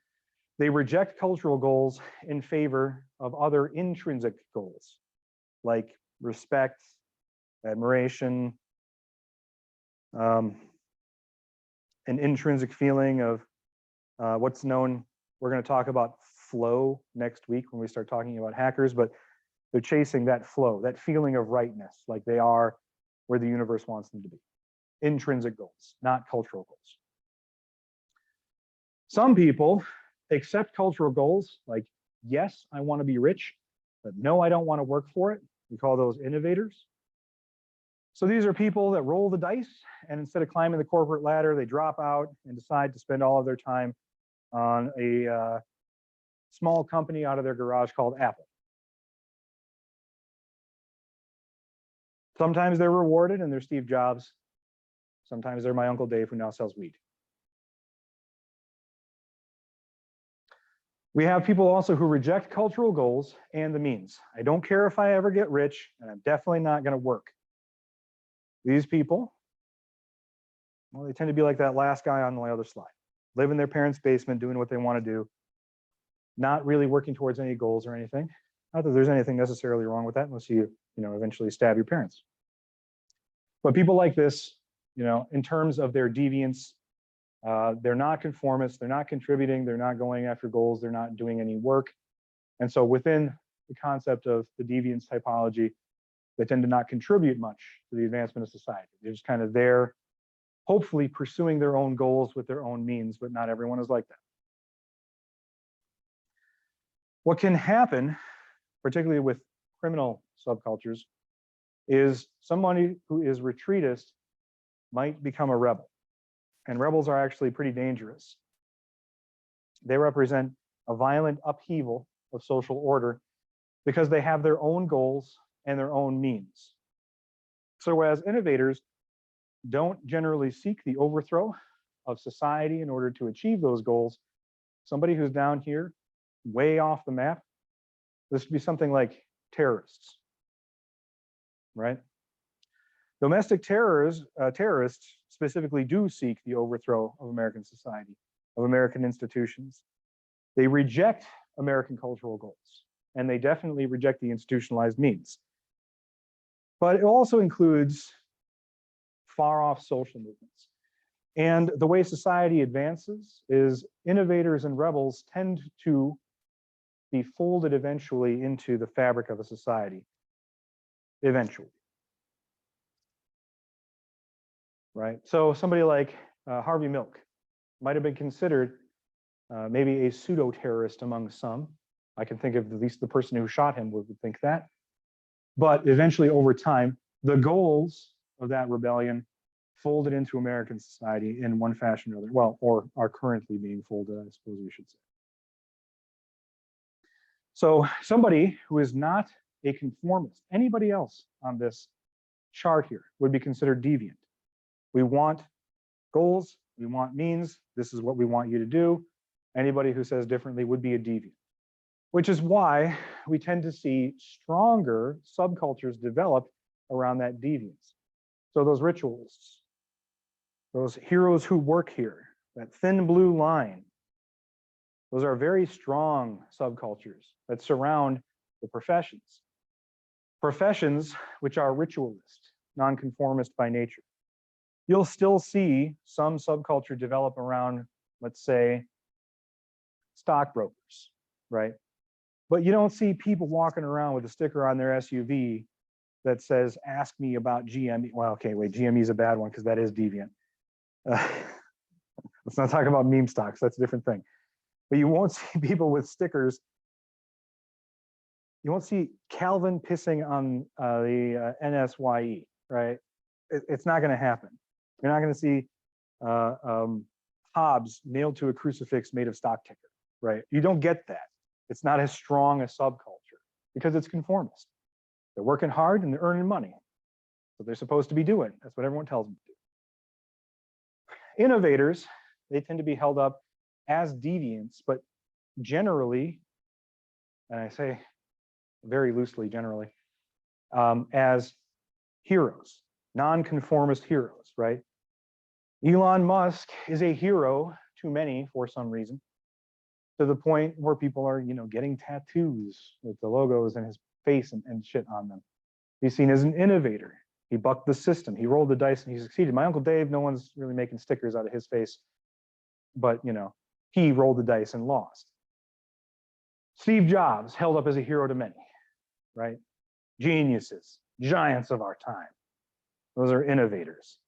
they reject cultural goals in favor of other intrinsic goals, like respect, admiration, an intrinsic feeling of what's known. We're going to talk about flow next week when we start talking about hackers, but they're chasing that flow, that feeling of rightness, like they are where the universe wants them to be. Intrinsic goals, not cultural goals. Some people accept cultural goals like, yes, I want to be rich, but no, I don't want to work for it. We call those innovators. So these are people that roll the dice, and instead of climbing the corporate ladder, they drop out and decide to spend all of their time on a small company out of their garage called Apple. Sometimes they're rewarded and they're Steve Jobs. Sometimes they're my Uncle Dave who now sells weed. We have people also who reject cultural goals and the means. I don't care if I ever get rich, and I'm definitely not going to work. These people, well, they tend to be like that last guy on the other slide. Live in their parents' basement, doing what they want to do, not really working towards any goals or anything. Not that there's anything necessarily wrong with that, unless you eventually stab your parents. But people like this, in terms of their deviance, they're not conformists, they're not contributing, they're not going after goals, they're not doing any work. And so within the concept of the deviance typology, they tend to not contribute much to the advancement of society. They're just kind of there, hopefully pursuing their own goals with their own means, but not everyone is like that. What can happen, particularly with criminal subcultures, is somebody who is retreatist might become a rebel. And rebels are actually pretty dangerous. They represent a violent upheaval of social order because they have their own goals and their own means. So whereas innovators don't generally seek the overthrow of society in order to achieve those goals, somebody who's down here, way off the map, this would be something like terrorists, right? Domestic terrorists specifically do seek the overthrow of American society, of American institutions. They reject American cultural goals, and they definitely reject the institutionalized means. But it also includes far-off social movements. And the way society advances is innovators and rebels tend to be folded eventually into the fabric of a society, eventually. Right? So somebody like Harvey Milk might have been considered maybe a pseudo-terrorist among some. I can think of at least the person who shot him would think that. But eventually, over time, the goals of that rebellion folded into American society in one fashion or other. Well, or are currently being folded, I suppose we should say. So somebody who is not a conformist, anybody else on this chart here, would be considered deviant. We want goals, we want means, this is what we want you to do. Anybody who says differently would be a deviant. Which is why we tend to see stronger subcultures develop around that deviance. So those ritualists, those heroes who work here, that thin blue line, those are very strong subcultures that surround the professions. Professions which are ritualist, non-conformist by nature. You'll still see some subculture develop around, let's say, stockbrokers, right? But you don't see people walking around with a sticker on their SUV that says, ask me about GME. Well, okay, wait, GME is a bad one because that is deviant. Let's not talk about meme stocks, that's a different thing. But you won't see people with stickers. You won't see Calvin pissing on the NSYE, right? It's not going to happen. You're not going to see Hobbes nailed to a crucifix made of stock ticker, right? You don't get that. It's not as strong a subculture because it's conformist. They're working hard and they're earning money. So they're supposed to be doing. That's what everyone tells them to do. Innovators, they tend to be held up as deviants, but generally, and I say very loosely generally, as heroes, non-conformist heroes, right? Elon Musk is a hero to many for some reason, to the point where people are, getting tattoos with the logos and his face and shit on them. He's seen as an innovator. He bucked the system. He rolled the dice and he succeeded. My Uncle Dave, no one's really making stickers out of his face, but he rolled the dice and lost. Steve Jobs held up as a hero to many, right? Geniuses, giants of our time. Those are innovators.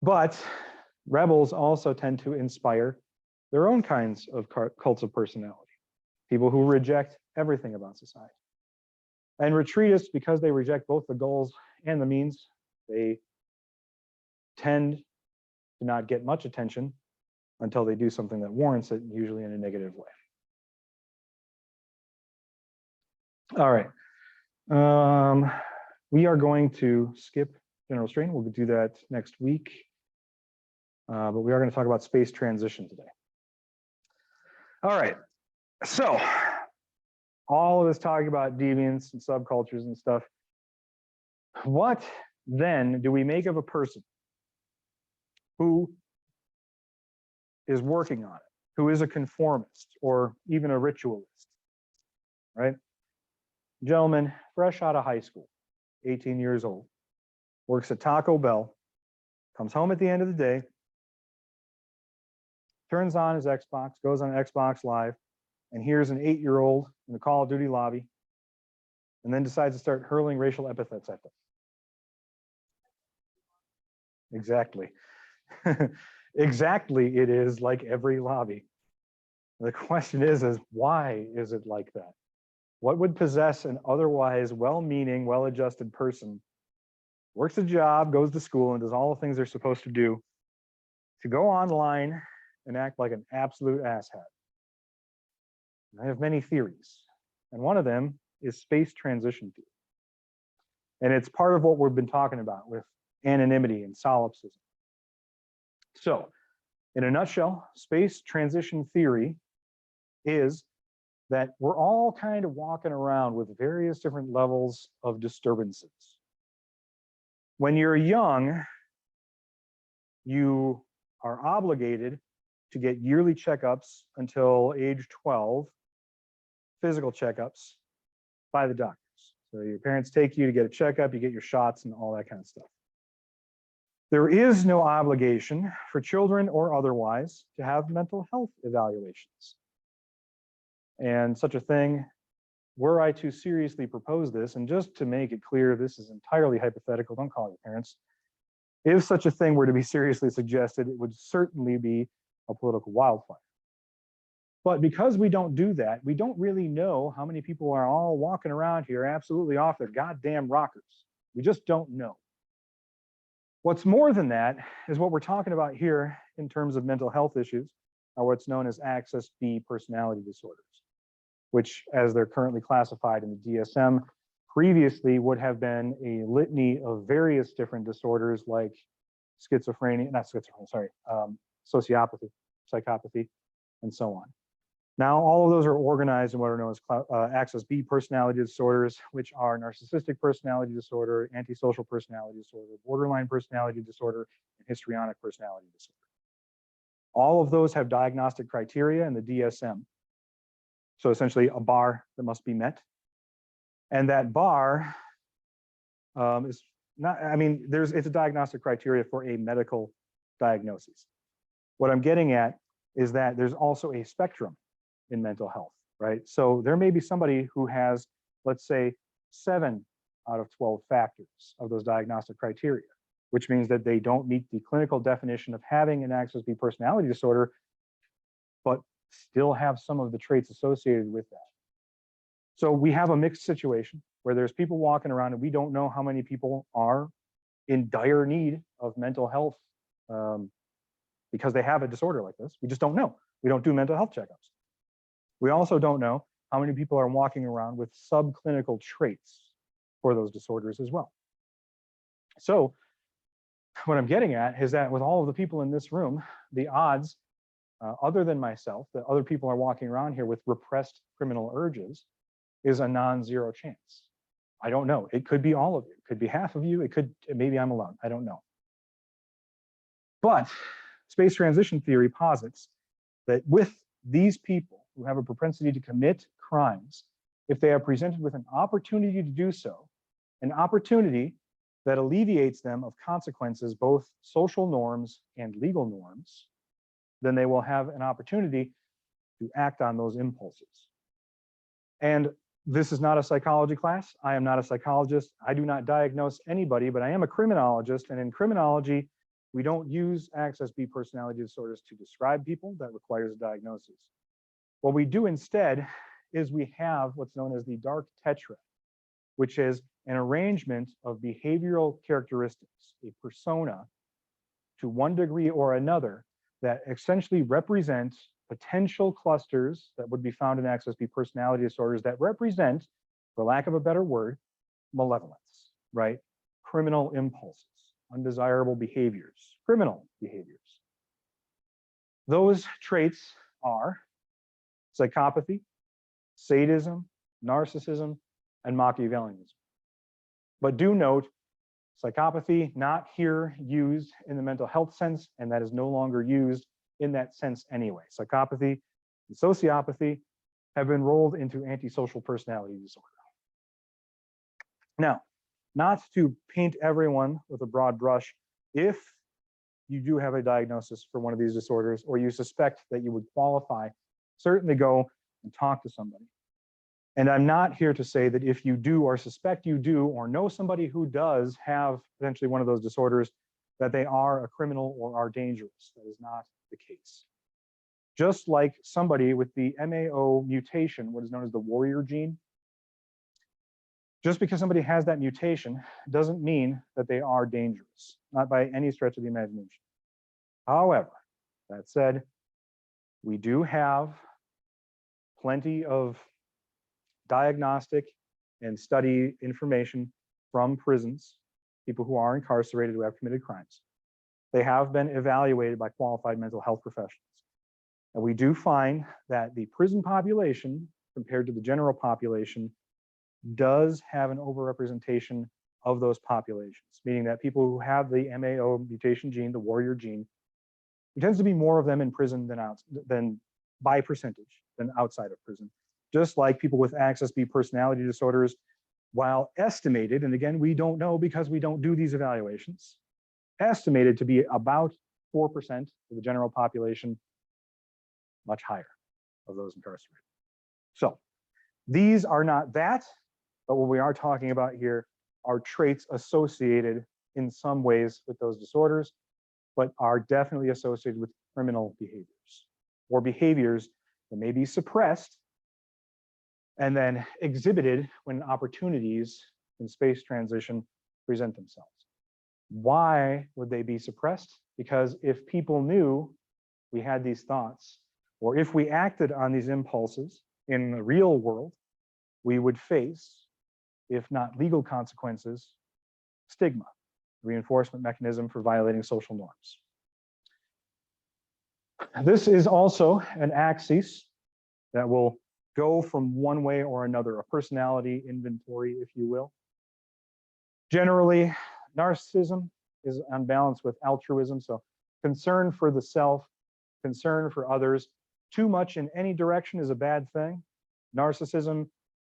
But rebels also tend to inspire their own kinds of cults of personality, people who reject everything about society. And retreatists, because they reject both the goals and the means, they tend to not get much attention until they do something that warrants it, usually in a negative way. All right. We are going to skip general strain. We'll do that next week. But we are going to talk about space transition today. All right. So all of this talking about deviants and subcultures and stuff. What then do we make of a person who is working on it, who is a conformist or even a ritualist, right? Gentleman, fresh out of high school, 18 years old, works at Taco Bell, comes home at the end of the day, turns on his Xbox, goes on Xbox Live, and hears an 8-year-old in the Call of Duty lobby, and then decides to start hurling racial epithets at them. Exactly. Exactly, it is like every lobby. The question is why is it like that? What would possess an otherwise well-meaning, well-adjusted person, works a job, goes to school, and does all the things they're supposed to do, to go online and act like an absolute asshat? I have many theories, and one of them is space transition theory. And it's part of what we've been talking about with anonymity and solipsism. So, in a nutshell, space transition theory is that we're all kind of walking around with various different levels of disturbances. When you're young, you are obligated to get yearly checkups until age 12, physical checkups by the doctors. So your parents take you to get a checkup, you get your shots and all that kind of stuff. There is no obligation for children or otherwise to have mental health evaluations. And such a thing, were I to seriously propose this, and just to make it clear, this is entirely hypothetical, don't call your parents. If such a thing were to be seriously suggested, it would certainly be a political wildfire. But because we don't do that, we don't really know how many people are all walking around here absolutely off their goddamn rockers. We just don't know. What's more than that is what we're talking about here in terms of mental health issues, are what's known as Axis B personality disorders, which, as they're currently classified in the DSM, previously would have been a litany of various different disorders like schizophrenia, not schizophrenia, sorry, sociopathy, psychopathy, and so on. Now, all of those are organized in what are known as Axis B personality disorders, which are narcissistic personality disorder, antisocial personality disorder, borderline personality disorder, and histrionic personality disorder. All of those have diagnostic criteria in the DSM. So essentially a bar that must be met. And that bar is not, I mean, it's a diagnostic criteria for a medical diagnosis. What I'm getting at is that there's also a spectrum in mental health, right? So there may be somebody who has, let's say, 7 out of 12 factors of those diagnostic criteria, which means that they don't meet the clinical definition of having an Axis B personality disorder, but still have some of the traits associated with that. So we have a mixed situation where there's people walking around and we don't know how many people are in dire need of mental health because they have a disorder like this. We just don't know. We don't do mental health checkups. We also don't know how many people are walking around with subclinical traits for those disorders as well. So what I'm getting at is that with all of the people in this room, the odds, other than myself, that other people are walking around here with repressed criminal urges is a non-zero chance. I don't know. It could be all of you. It could be half of you. It could, maybe I'm alone. I don't know. But space transition theory posits that with these people who have a propensity to commit crimes, if they are presented with an opportunity to do so, an opportunity that alleviates them of consequences, both social norms and legal norms, then they will have an opportunity to act on those impulses. And this is not a psychology class. I am not a psychologist. I do not diagnose anybody, but I am a criminologist. And in criminology, We don't use access B personality disorders to describe people. That requires a diagnosis. What we do instead is we have what's known as the dark tetrad, which is an arrangement of behavioral characteristics, a persona, to one degree or another, that essentially represent potential clusters that would be found in access B personality disorders that represent, for lack of a better word, malevolence, right? Criminal impulses, undesirable behaviors, criminal behaviors. Those traits are psychopathy, sadism, narcissism, and Machiavellianism. But do note, psychopathy not here used in the mental health sense, and that is no longer used in that sense anyway. Psychopathy and sociopathy have been rolled into antisocial personality disorder. Now, not to paint everyone with a broad brush, if you do have a diagnosis for one of these disorders, or you suspect that you would qualify, certainly go and talk to somebody. And I'm not here to say that if you do or suspect you do or know somebody who does have potentially one of those disorders, that they are a criminal or are dangerous. That is not the case. Just like somebody with the MAO mutation, what is known as the warrior gene, just because somebody has that mutation doesn't mean that they are dangerous, not by any stretch of the imagination. However, that said, we do have plenty of diagnostic and study information from prisons, people who are incarcerated who have committed crimes. They have been evaluated by qualified mental health professionals. And we do find that the prison population, compared to the general population, does have an overrepresentation of those populations, meaning that people who have the MAO mutation gene, the warrior gene, there tends to be more of them in prison than by percentage than outside of prison. Just like people with access B personality disorders, while estimated, and again, we don't know because we don't do these evaluations, estimated to be about 4% of the general population, much higher of those incarcerated. So these are not that, but what we are talking about here are traits associated in some ways with those disorders, but are definitely associated with criminal behaviors or behaviors that may be suppressed and then exhibited when opportunities in space transition present themselves. Why would they be suppressed? Because if people knew we had these thoughts, or if we acted on these impulses in the real world, we would face, if not legal consequences, stigma, reinforcement mechanism for violating social norms. This is also an axis that will go from one way or another, a personality inventory, if you will. Generally, narcissism is on balance with altruism, so concern for the self, concern for others. Too much in any direction is a bad thing. Narcissism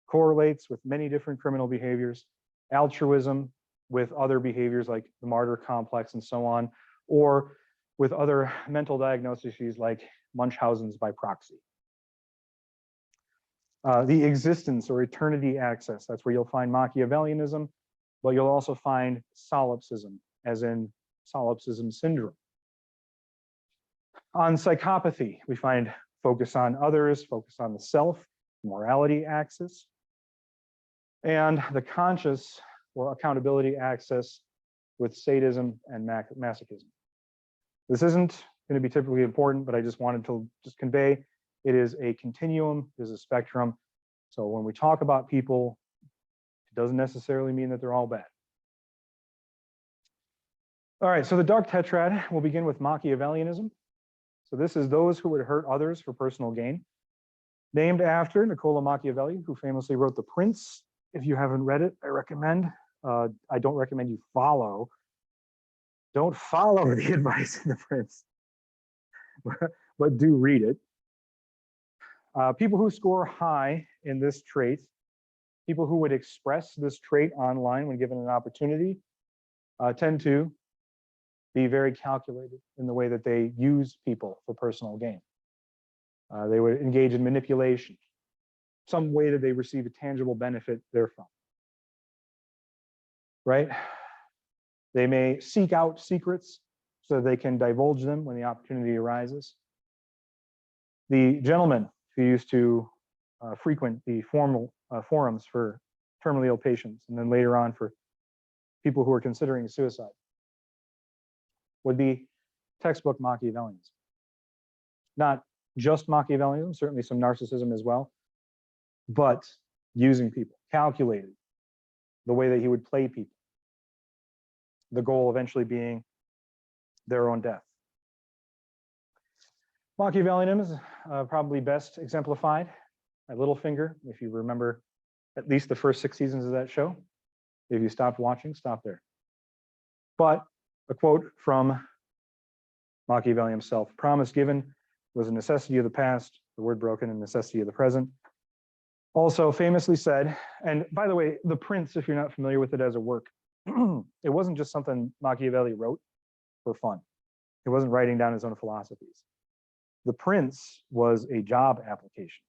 correlates with many different criminal behaviors. Altruism with other behaviors like the martyr complex and so on, or with other mental diagnoses like Munchausen's by proxy. The existence or eternity access, that's where you'll find Machiavellianism, but you'll also find solipsism, as in Solipsism Syndrome. On psychopathy, we find focus on others, focus on the self, morality axis, and the conscious or accountability axis with sadism and masochism. This isn't going to be typically important, but I just wanted to just convey it is a continuum, it is a spectrum. So when we talk about people, it doesn't necessarily mean that they're all bad. All right, so the dark tetrad, we'll begin with Machiavellianism. So this is those who would hurt others for personal gain. Named after Niccolo Machiavelli, who famously wrote The Prince. If you haven't read it, I recommend. I don't recommend you follow. Don't follow the advice of The Prince, but do read it. People who score high in this trait, people who would express this trait online when given an opportunity, tend to be very calculated in the way that they use people for personal gain. They would engage in manipulation, some way that they receive a tangible benefit therefrom. Right? They may seek out secrets, so they can divulge them when the opportunity arises. The gentleman who used to frequent the formal forums for terminally ill patients, and then later on for people who are considering suicide, would be textbook Machiavellianism. Not just Machiavellianism, certainly some narcissism as well, but using people, calculated, the way that he would play people, the goal eventually being their own death. Machiavellianism is probably best exemplified at Littlefinger, if you remember at least the first 6 seasons of that show. If you stopped watching, stop there. But a quote from Machiavelli himself: "Promise given was a necessity of the past, the word broken, and necessity of the present." Also famously said, and by the way, The Prince, if you're not familiar with it as a work, it wasn't just something Machiavelli wrote for fun. He wasn't writing down his own philosophies. The Prince was a job application.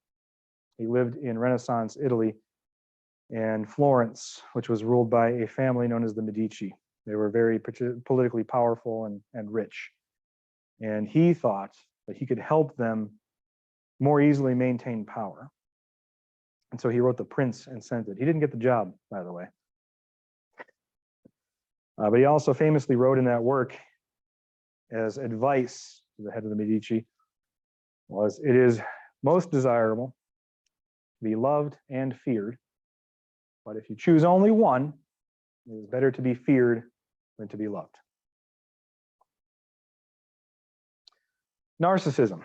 He lived in Renaissance Italy and Florence, which was ruled by a family known as the Medici. They were very politically powerful and rich. And he thought that he could help them more easily maintain power. And so he wrote The Prince and sent it. He didn't get the job, by the way. But he also famously wrote in that work as advice to the head of the Medici was, "It is most desirable to be loved and feared, but if you choose only one, it is better to be feared than to be loved." Narcissism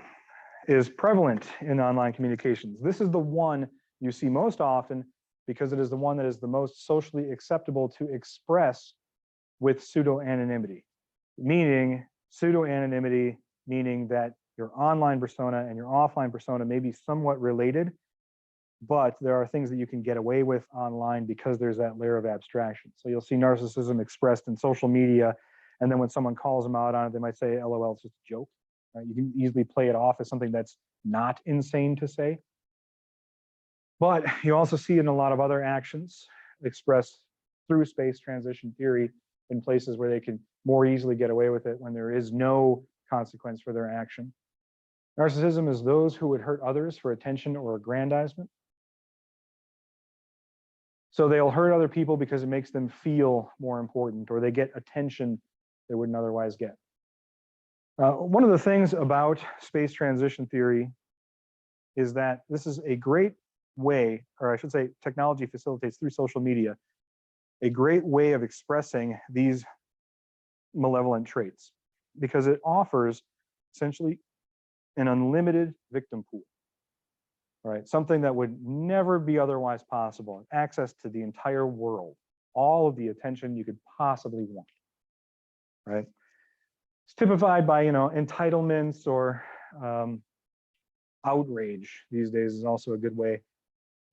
is prevalent in online communications. This is the one you see most often because it is the one that is the most socially acceptable to express with pseudo-anonymity. Meaning, pseudo-anonymity meaning that your online persona and your offline persona may be somewhat related, but there are things that you can get away with online because there's that layer of abstraction. So you'll see narcissism expressed in social media, and then when someone calls them out on it, they might say, "LOL, it's just a joke." Right? You can easily play it off as something that's not insane to say. But you also see it in a lot of other actions expressed through space transition theory in places where they can more easily get away with it when there is no consequence for their action. Narcissism is those who would hurt others for attention or aggrandizement. So they'll hurt other people because it makes them feel more important, or they get attention they wouldn't otherwise get. One of the things about space transition theory is that this is a great way, or I should say technology facilitates through social media, a great way of expressing these malevolent traits, because it offers essentially an unlimited victim pool. All right, something that would never be otherwise possible, access to the entire world, all of the attention you could possibly want. Right? It's typified by, entitlements or outrage these days is also a good way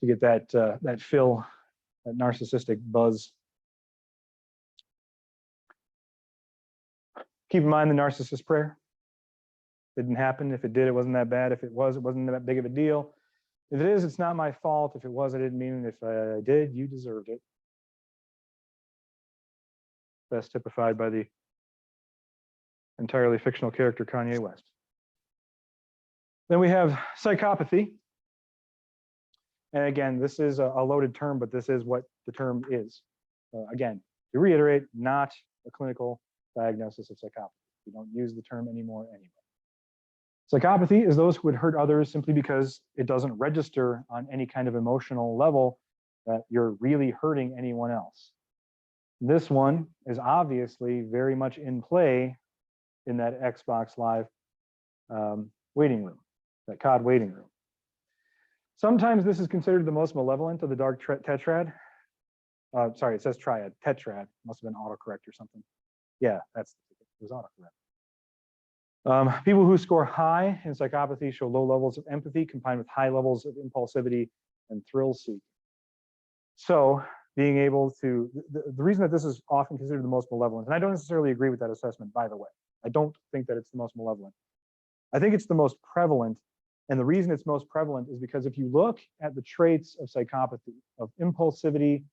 to get that fill, that narcissistic buzz. Keep in mind the narcissist prayer. Didn't happen. If it did, it wasn't that bad. If it was, it wasn't that big of a deal. If it is, it's not my fault. If it was, I didn't mean it. If I did, you deserved it. Best typified by the entirely fictional character Kanye West. Then we have psychopathy. And again, this is a loaded term, but this is what the term is. Again, to reiterate, not a clinical diagnosis of psychopathy. We don't use the term anymore anyway. Psychopathy is those who would hurt others simply because it doesn't register on any kind of emotional level that you're really hurting anyone else. This one is obviously very much in play in that Xbox Live waiting room, that COD waiting room. Sometimes this is considered the most malevolent of the dark tetrad. Sorry, it says triad, tetrad. Must have been autocorrect or something. Yeah, it was autocorrect. People who score high in psychopathy show low levels of empathy combined with high levels of impulsivity and thrill seeking. So being able to, the reason that this is often considered the most malevolent, and I don't necessarily agree with that assessment, by the way. I don't think that it's the most malevolent. I think it's the most prevalent. And the reason it's most prevalent is because if you look at the traits of psychopathy, of impulsivity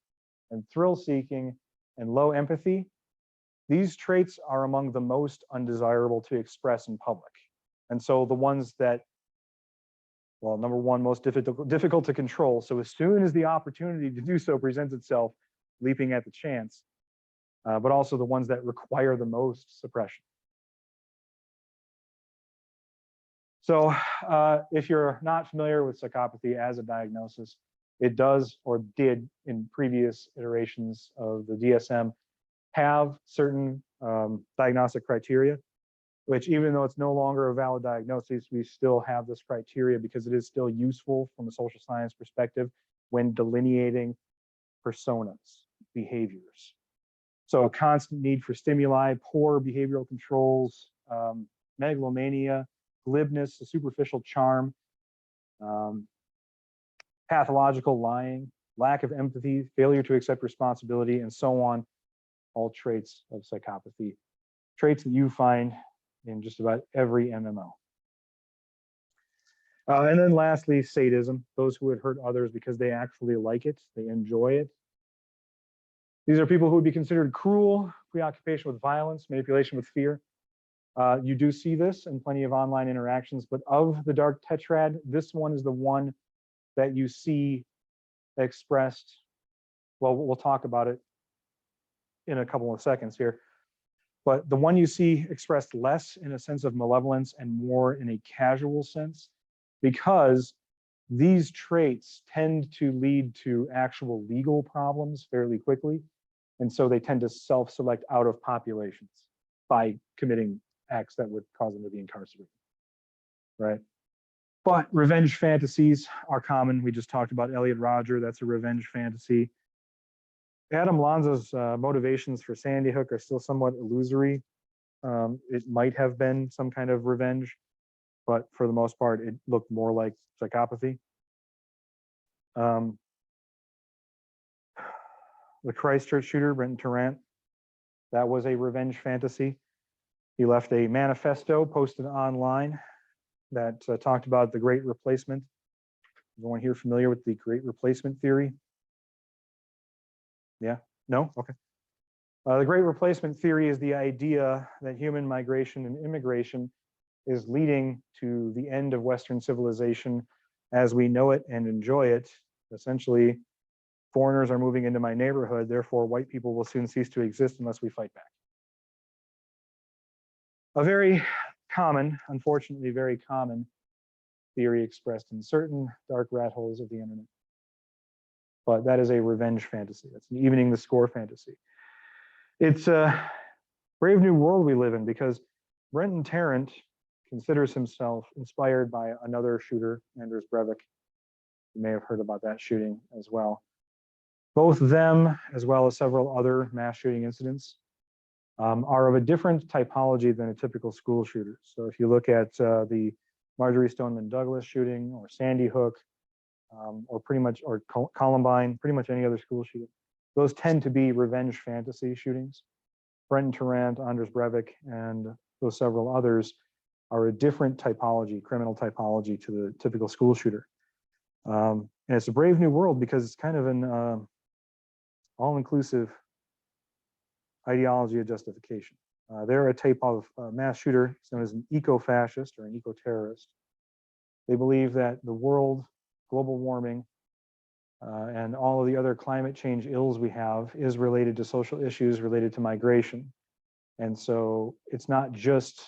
and thrill seeking and low empathy, these traits are among the most undesirable to express in public. And so the ones that, well, number one, most difficult to control. So as soon as the opportunity to do so presents itself, leaping at the chance, but also the ones that require the most suppression. So if you're not familiar with psychopathy as a diagnosis, it does or did in previous iterations of the DSM have certain diagnostic criteria, which even though it's no longer a valid diagnosis, we still have this criteria because it is still useful from a social science perspective when delineating personas, behaviors. So a constant need for stimuli, poor behavioral controls, megalomania, glibness, a superficial charm, pathological lying, lack of empathy, failure to accept responsibility, and so on, all traits of psychopathy, traits that you find in just about every MMO. And then lastly, sadism, those who would hurt others because they actually like it, they enjoy it. These are people who would be considered cruel, preoccupation with violence, manipulation with fear. You do see this in plenty of online interactions, but of the dark tetrad, this one is the one that you see expressed. Well, we'll talk about it in a couple of seconds here. But the one you see expressed less in a sense of malevolence and more in a casual sense, because these traits tend to lead to actual legal problems fairly quickly. And so they tend to self-select out of populations by committing acts that would cause them to be incarcerated, right? But revenge fantasies are common. We just talked about Elliot Rodger, that's a revenge fantasy. Adam Lanza's motivations for Sandy Hook are still somewhat illusory. It might have been some kind of revenge, but for the most part, it looked more like psychopathy. The Christchurch shooter, Brenton Tarrant, that was a revenge fantasy. He left a manifesto posted online that talked about the Great Replacement. Everyone here familiar with the Great Replacement theory? Yeah? No? Okay. The Great Replacement theory is the idea that human migration and immigration is leading to the end of Western civilization as we know it and enjoy it. Essentially, foreigners are moving into my neighborhood, therefore white people will soon cease to exist unless we fight back. A very common, unfortunately very common theory expressed in certain dark rat holes of the internet. But that is a revenge fantasy. That's an evening the score fantasy. It's a brave new world we live in because Brenton Tarrant considers himself inspired by another shooter, Anders Breivik. You may have heard about that shooting as well. Both them, as well as several other mass shooting incidents, are of a different typology than a typical school shooter. So if you look at the Marjorie Stoneman Douglas shooting or Sandy Hook, or Columbine, pretty much any other school shooting, those tend to be revenge fantasy shootings. Brenton Tarrant, Anders Breivik, and those several others are a different typology, criminal typology to the typical school shooter. And it's a brave new world because it's kind of an all-inclusive ideology of justification. They're a type of mass shooter. It's known as an eco-fascist or an eco-terrorist. They believe that the world, global warming, and all of the other climate change ills we have is related to social issues related to migration. And so it's not just,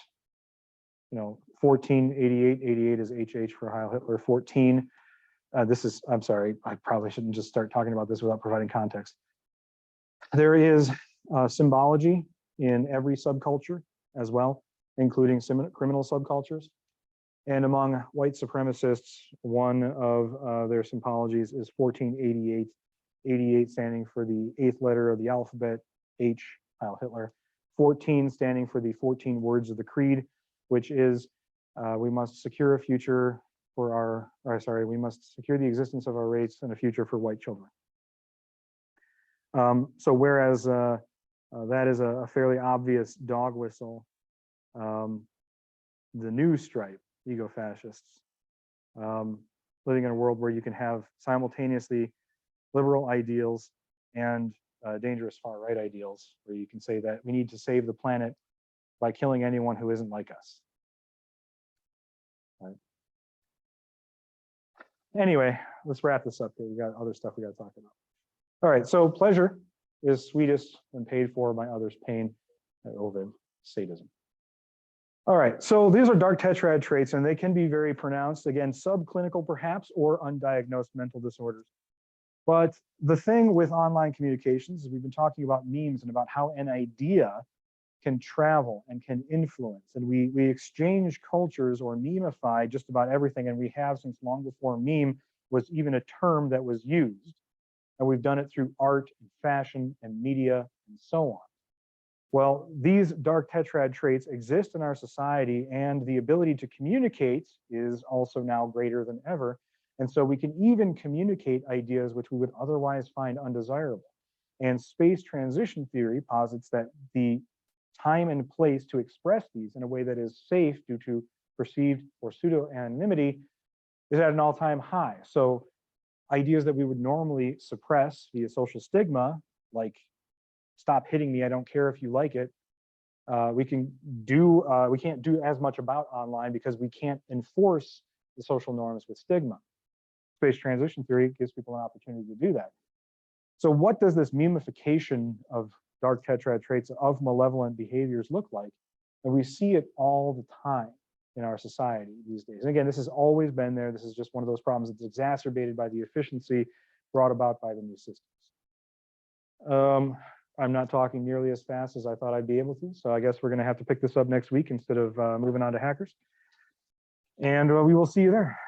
1488, 88 is HH for Heil Hitler, 14. I'm sorry, I probably shouldn't just start talking about this without providing context. There is symbology in every subculture as well, including criminal subcultures. And among white supremacists, one of their symbologies is 1488, 88 standing for the 8th letter of the alphabet, H, Heil Hitler, 14 standing for the 14 words of the creed, which is we must secure a future for we must secure the existence of our race and a future for white children. So whereas that is a fairly obvious dog whistle, the new stripe, ego-fascists, living in a world where you can have simultaneously liberal ideals and dangerous far-right ideals, where you can say that we need to save the planet by killing anyone who isn't like us. Right. Anyway, let's wrap this up here. We got other stuff we got to talk about. All right, so pleasure is sweetest when paid for by others' pain, Ovid, sadism. All right, so these are dark tetrad traits, and they can be very pronounced, again, subclinical perhaps, or undiagnosed mental disorders. But the thing with online communications is we've been talking about memes and about how an idea can travel and can influence. And we exchange cultures or memify just about everything, and we have since long before meme was even a term that was used. And we've done it through art and fashion and media and so on. Well, these dark tetrad traits exist in our society, and the ability to communicate is also now greater than ever. And so we can even communicate ideas which we would otherwise find undesirable. And space transition theory posits that the time and place to express these in a way that is safe due to perceived or pseudo-anonymity is at an all-time high. So ideas that we would normally suppress via social stigma, like stop hitting me, I don't care if you like it, we can't do as much about online because we can't enforce the social norms with stigma. Space transition theory gives people an opportunity to do that. So what does this memification of dark tetrad traits of malevolent behaviors look like? And we see it all the time in our society these days. And again, this has always been there. This is just one of those problems that's exacerbated by the efficiency brought about by the new systems. I'm not talking nearly as fast as I thought I'd be able to, so I guess we're going to have to pick this up next week instead of moving on to hackers. And we will see you there.